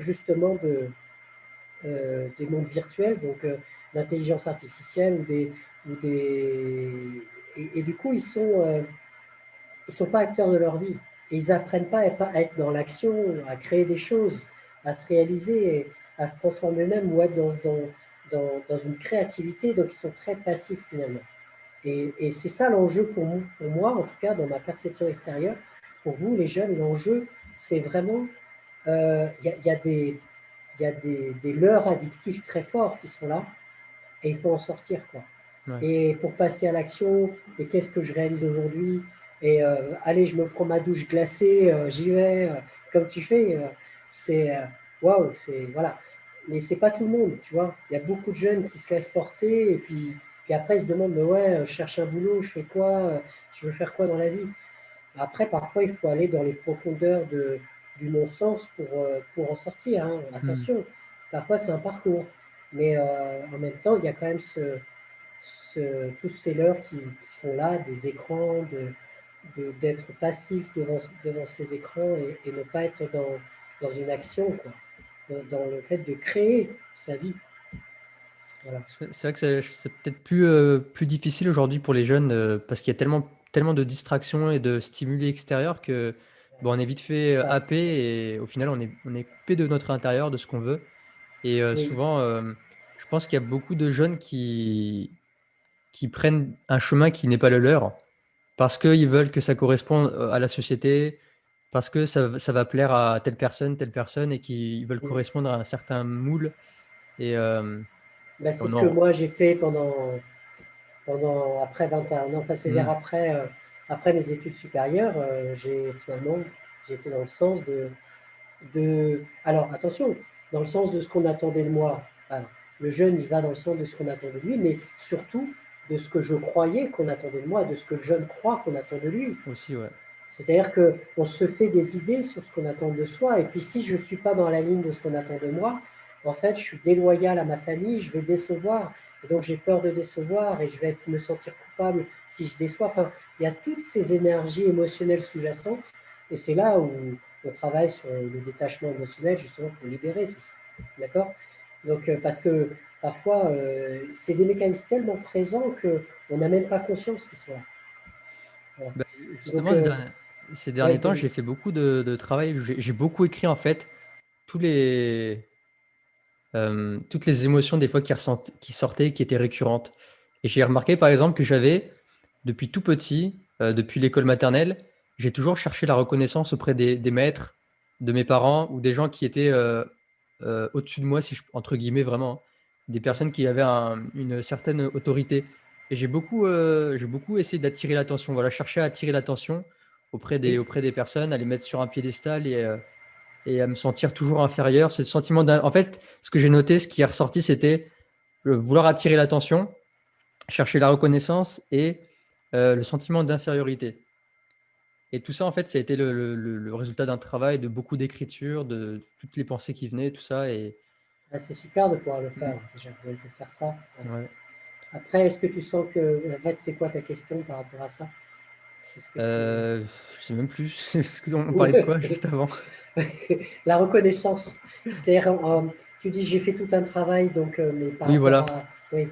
justement des mondes virtuels, donc d'intelligence artificielle ou des et du coup ils sont pas acteurs de leur vie et ils apprennent pas à être dans l'action, à créer des choses, à se réaliser, et à se transformer eux-mêmes ou être dans une créativité, donc ils sont très passifs finalement. Et c'est ça l'enjeu pour moi, en tout cas dans ma perception extérieure. Pour vous, les jeunes, l'enjeu, c'est vraiment, y a des leurres addictifs très forts qui sont là, et il faut en sortir, quoi. Ouais. Et pour passer à l'action, et qu'est-ce que je réalise aujourd'hui? Et allez, je me prends ma douche glacée, j'y vais, comme tu fais. C'est waouh, c'est voilà. Mais c'est pas tout le monde, tu vois. Il y a beaucoup de jeunes qui se laissent porter et puis après ils se demandent, mais ouais, je cherche un boulot, je fais quoi? Je veux faire quoi dans la vie? Après, parfois, il faut aller dans les profondeurs du non-sens pour en sortir, hein. Hmm. Attention, parfois c'est un parcours, mais en même temps, il y a quand même tous ces leurres qui sont là, des écrans, d'être passif devant ces écrans et ne pas être dans une action, quoi, dans le fait de créer sa vie. Voilà. C'est vrai que c'est peut-être plus difficile aujourd'hui pour les jeunes parce qu'il y a tellement de distractions et de stimuli extérieurs que bon, on est vite fait Ça, happer et au final, on est coupé de notre intérieur, de ce qu'on veut. Et oui, souvent, je pense qu'il y a beaucoup de jeunes qui prennent un chemin qui n'est pas le leur parce qu'ils veulent que ça corresponde à la société, parce que ça va plaire à telle personne et qu'ils veulent oui. correspondre à un certain moule. Et Ben, c'est on ce que en- moi j'ai fait après 21 ans, enfin, c'est-à-dire Hmm. après mes études supérieures, j'ai été dans le sens alors attention, dans le sens de ce qu'on attendait de moi. Alors, le jeune, il va dans le sens de ce qu'on attend de lui, mais surtout de ce que je croyais qu'on attendait de moi, de ce que le jeune croit qu'on attend de lui. Aussi, ouais. C'est-à-dire qu'on se fait des idées sur ce qu'on attend de soi, et puis si je ne suis pas dans la ligne de ce qu'on attend de moi, en fait, je suis déloyal à ma famille, je vais décevoir, et donc j'ai peur de décevoir, et je vais me sentir coupable si je déçois. Enfin, il y a toutes ces énergies émotionnelles sous-jacentes, et c'est là où on travaille sur le détachement émotionnel, justement, pour libérer tout ça. D'accord? Donc, parce que parfois, c'est des mécanismes tellement présents qu'on n'a même pas conscience qu'ils sont là. Voilà. Bah, Donc, justement, ces ouais, derniers temps, vas-y. j'ai fait beaucoup de travail. J'ai beaucoup écrit, en fait, tous les, toutes les émotions, des fois, qui sortaient, qui étaient récurrentes. Et j'ai remarqué, par exemple, que j'avais, depuis tout petit, depuis l'école maternelle, j'ai toujours cherché la reconnaissance auprès des maîtres, de mes parents ou des gens qui étaient au-dessus de moi, si entre guillemets, vraiment, hein. Des personnes qui avaient une certaine autorité. Et j'ai beaucoup essayé d'attirer l'attention. Voilà, chercher à attirer l'attention Oui, auprès des personnes, à les mettre sur un piédestal et à me sentir toujours inférieur. Ce sentiment en fait, ce que j'ai noté, ce qui est ressorti, c'était vouloir attirer l'attention, chercher la reconnaissance et le sentiment d'infériorité. Et tout ça, en fait, ça a été le résultat d'un travail, de beaucoup d'écriture, de toutes les pensées qui venaient, tout ça. Et ah, c'est super de pouvoir le Mm. faire, déjà, de faire ça. Ouais. Ouais. Après, est-ce que tu sens que, en fait, c'est quoi ta question par rapport à ça? Est-ce que tu... Je sais même plus. On parlait de quoi juste avant? La reconnaissance, c'est-à-dire, tu dis j'ai fait tout un travail, donc, mais par Oui, rapport voilà. à... Oui,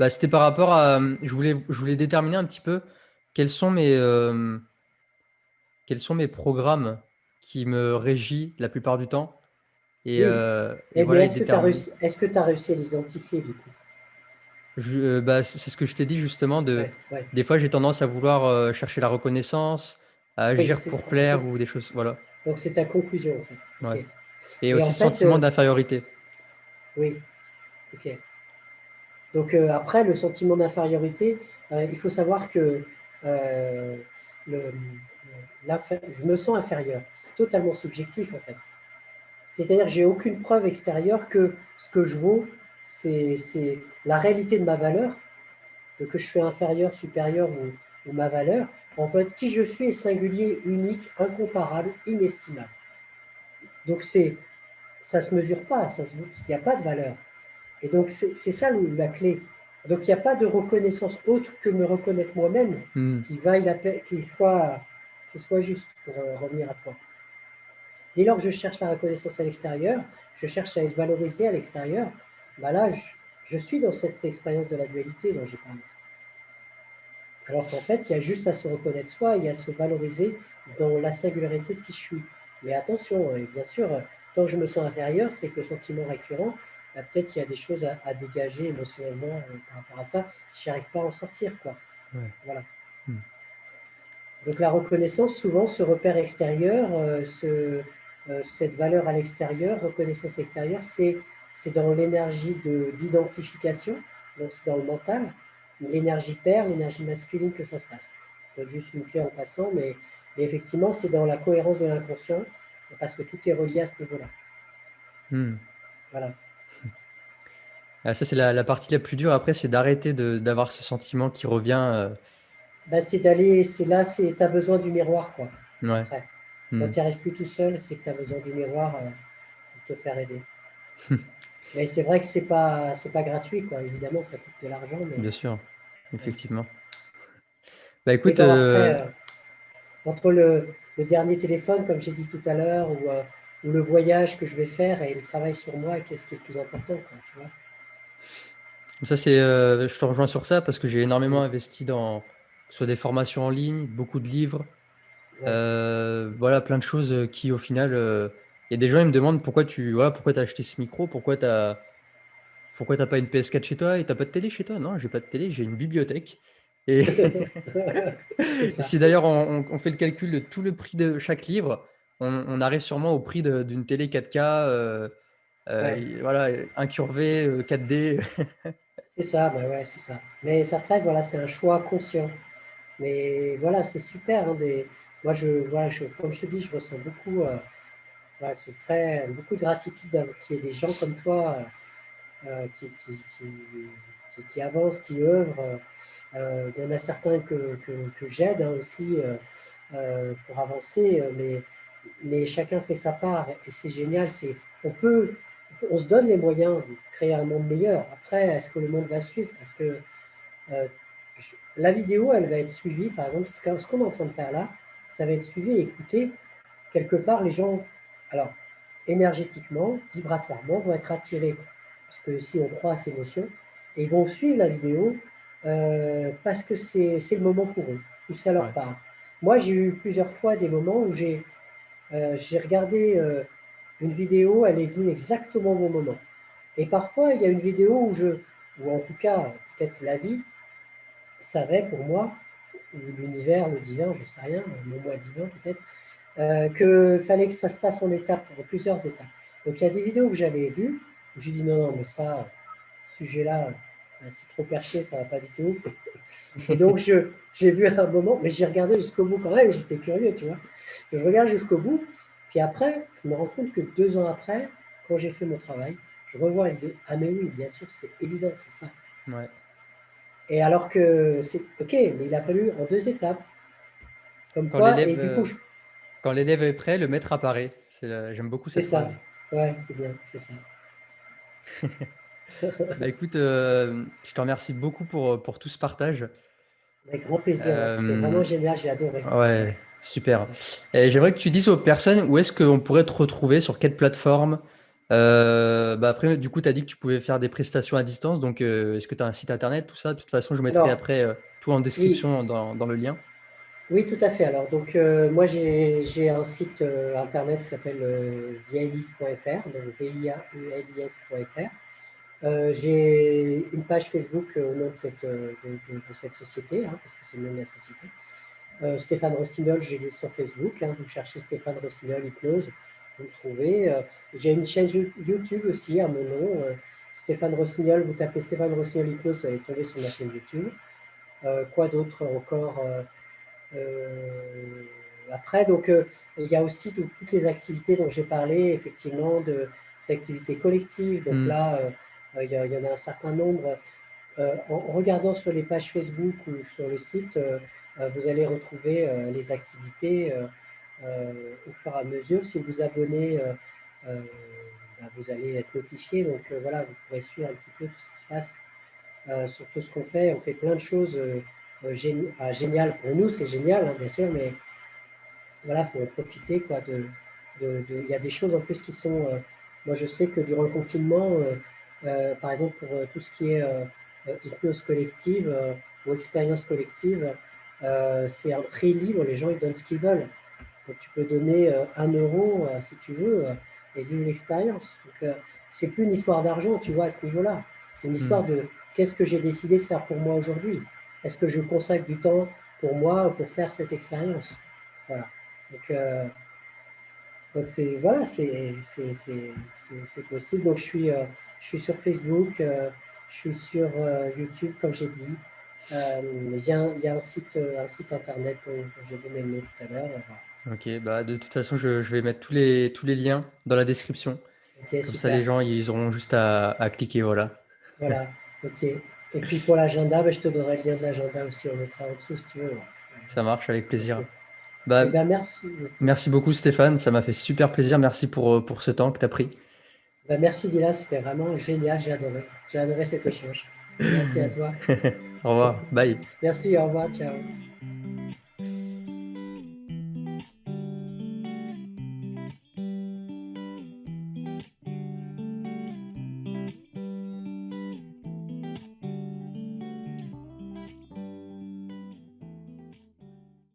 Bah, c'était par rapport à. Je voulais déterminer un petit peu quels sont quels sont mes programmes qui me régissent la plupart du temps. oui. Et Mais voilà, et déterminer. est-ce que tu as réussi à les identifier, du coup? Bah, c'est ce que je t'ai dit justement. Ouais, ouais. Des fois, j'ai tendance à vouloir chercher la reconnaissance, à Oui, agir c'est pour ça, en fait. plaire ou des choses. Voilà. Donc, c'est ta conclusion, en fait. Ouais. Ok. Et Et en aussi fait, sentiment d'infériorité. oui, ok. Donc après, le sentiment d'infériorité, il faut savoir que euh, le- je me sens inférieur. C'est totalement subjectif en fait. C'est-à-dire que j'ai aucune preuve extérieure que ce que je vaux, c'est la réalité de ma valeur, de que je suis inférieur, supérieur ou ma valeur. En fait, qui je suis est singulier, unique, incomparable, inestimable. Donc ça se mesure pas, il n'y a pas de valeur. Et donc, c'est ça la clé. Donc, il n'y a pas de reconnaissance autre que me reconnaître moi-même Hmm. qui vaille la peine, qui soit juste pour revenir à toi. Dès lors que je cherche la reconnaissance à l'extérieur, je cherche à être valorisé à l'extérieur, bah là, je suis dans cette expérience de la dualité dont j'ai parlé. Alors qu'en fait, il y a juste à se reconnaître soi et à se valoriser dans la singularité de qui je suis. Mais attention, et bien sûr, tant que je me sens inférieur, c'est que le sentiment récurrent, bah, peut-être il y a des choses à dégager émotionnellement par rapport à ça, si j'arrive pas à en sortir, quoi. Ouais. Voilà. Hmm. Donc la reconnaissance, souvent, ce repère extérieur, cette valeur à l'extérieur, reconnaissance extérieure, c'est dans l'énergie d'identification, donc c'est dans le mental, l'énergie père, l'énergie masculine que ça se passe. Donc juste une clé en passant, mais effectivement, c'est dans la cohérence de l'inconscient, parce que tout est relié à ce niveau-là. Hmm. Voilà. Ah, ça, c'est la partie la plus dure. Après, c'est d'arrêter d'avoir ce sentiment qui revient. Ben, c'est là, tu as besoin du miroir, quoi, Ouais. après. Quand Hmm. tu n'y arrives plus tout seul, c'est que tu as besoin du miroir pour te faire aider. Mais c'est vrai que c'est pas gratuit, quoi. Évidemment, ça coûte de l'argent, mais Bien sûr, ouais. effectivement. Bah Mais écoute, bon, après, entre le dernier téléphone, comme j'ai dit tout à l'heure, ou le voyage que je vais faire et le travail sur moi, qu'est-ce qui est le plus important, quoi, tu vois? ça c'est, je te rejoins sur ça parce que j'ai énormément Mm. investi dans que ce soit des formations en ligne, beaucoup de livres, Ouais. voilà, plein de choses qui au final, il y a des gens ils me demandent pourquoi tu as acheté ce micro, pourquoi t'as pas une PS4 chez toi et t'as pas de télé chez toi? Non, j'ai pas de télé, j'ai une bibliothèque. Et, C'est et ça. si d'ailleurs on fait le calcul de tout le prix de chaque livre, on arrive sûrement au prix d'une télé 4K, Ouais. voilà, incurvée, 4D. C'est ça, bah ouais, c'est ça. Mais après, voilà, c'est un choix conscient. Mais voilà, c'est super, hein, moi, voilà, comme je te dis, je ressens beaucoup, voilà, c'est beaucoup de gratitude qu'il y ait des gens comme toi qui avancent, qui œuvrent. Il y en a certains que j'aide, hein, aussi, pour avancer, mais chacun fait sa part et c'est génial. On peut, on se donne les moyens de créer un monde meilleur. Après, est-ce que le monde va suivre? Parce que euh, la vidéo, elle va être suivie, par exemple, ce qu'on est en train de faire là, ça va être suivi et écouté. Quelque part, les gens, alors, énergétiquement, vibratoirement, vont être attirés, parce que si on croit à ces notions, et ils vont suivre la vidéo parce que c'est le moment pour eux, ou ça leur Ouais, parle. Moi, j'ai eu plusieurs fois des moments où j'ai regardé une vidéo, elle est venue exactement au bon moment. Et parfois, il y a une vidéo ou en tout cas, peut-être la vie, savait pour moi, ou l'univers, le divin, je ne sais rien, le moi divin peut-être, qu'il fallait que ça se passe en étapes, en plusieurs étapes. Donc il y a des vidéos que j'avais vues, où j'ai dit non, non, mais ça, ce sujet-là, c'est trop perché, ça va pas du tout. Et donc j'ai vu à un moment, mais j'ai regardé jusqu'au bout quand même, j'étais curieux, tu vois. Je regarde jusqu'au bout, puis après, je me rends compte que 2 ans après, quand j'ai fait mon travail, je revois la vidéo, ah mais oui, bien sûr, c'est évident, c'est ça. ouais. Et alors que c'est ok, mais il a fallu en 2 étapes, comme Quand quoi, et l'élève du coup, quand l'élève est prêt, le maître apparaît. J'aime beaucoup c'est cette ça. phrase. Ouais, c'est bien, c'est ça. Bah écoute, je te remercie beaucoup pour tout ce partage. Avec grand plaisir, ouais, c'était Euh, vraiment génial, j'ai adoré. ouais, super. Et j'aimerais que tu dises aux personnes où est-ce qu'on pourrait te retrouver, sur quelle plateforme. Bah après, du coup, tu as dit que tu pouvais faire des prestations à distance, donc est-ce que tu as un site internet, tout ça? De toute façon, je mettrai Alors, après tout en oui, description dans le lien. oui, tout à fait. Alors, donc, moi, j'ai un site internet qui s'appelle viailis.fr, donc viaeulis.fr. J'ai une page Facebook au nom de cette société, hein, parce que c'est le nom de la société. Stéphane Rossignol, j'existe sur Facebook, hein, vous cherchez Stéphane Rossignol Hypnose, vous me trouvez. J'ai une chaîne YouTube aussi à mon nom, Stéphane Rossignol, vous tapez Stéphane Rossignol Hypnose, vous allez tomber sur ma chaîne YouTube. Quoi d'autre encore après, donc, il y a aussi toutes les activités dont j'ai parlé, effectivement, des activités collectives. Donc Hmm. là, il y en a un certain nombre. En regardant sur les pages Facebook ou sur le site, vous allez retrouver les activités au fur et à mesure. Si vous abonnez, euh, vous allez être notifié. Donc voilà, vous pourrez suivre un petit peu tout ce qui se passe sur tout ce qu'on fait. On fait plein de choses géniales pour nous, c'est génial, hein, bien sûr, mais voilà, il faut en profiter, quoi. Il y a des choses en plus qui sont. Moi, je sais que durant le confinement, par exemple, pour tout ce qui est hypnose collective ou expérience collective, c'est un prix libre, les gens ils donnent ce qu'ils veulent. Donc, tu peux donner 1 euro si tu veux et vivre l'expérience. Donc, c'est plus une histoire d'argent, tu vois, à ce niveau-là. C'est une Hmm. histoire de qu'est-ce que j'ai décidé de faire pour moi aujourd'hui. Est-ce que je consacre du temps pour moi pour faire cette expérience? Voilà. Donc, voilà, c'est possible. Donc je suis sur Facebook, je suis sur YouTube, comme j'ai dit. Il y a un site internet dont j'ai donné le nom tout à l'heure. Voilà. Ok, bah de toute façon, je vais mettre tous les liens dans la description. Ok, Comme ça, les super. gens, ils auront juste à cliquer, voilà. Voilà. Ok. Et puis pour l'agenda, ben, je te donnerai le lien de l'agenda aussi. On mettra en dessous si tu veux. Ouais. Ça marche avec Ok. plaisir. Bah, Eh ben, merci. merci beaucoup Stéphane, ça m'a fait super plaisir. Merci pour ce temps que tu as pris. Ben, merci Dylan, c'était vraiment génial, j'ai adoré. J'ai adoré cet échange. Merci à toi. Au revoir, bye. Merci, au revoir, ciao.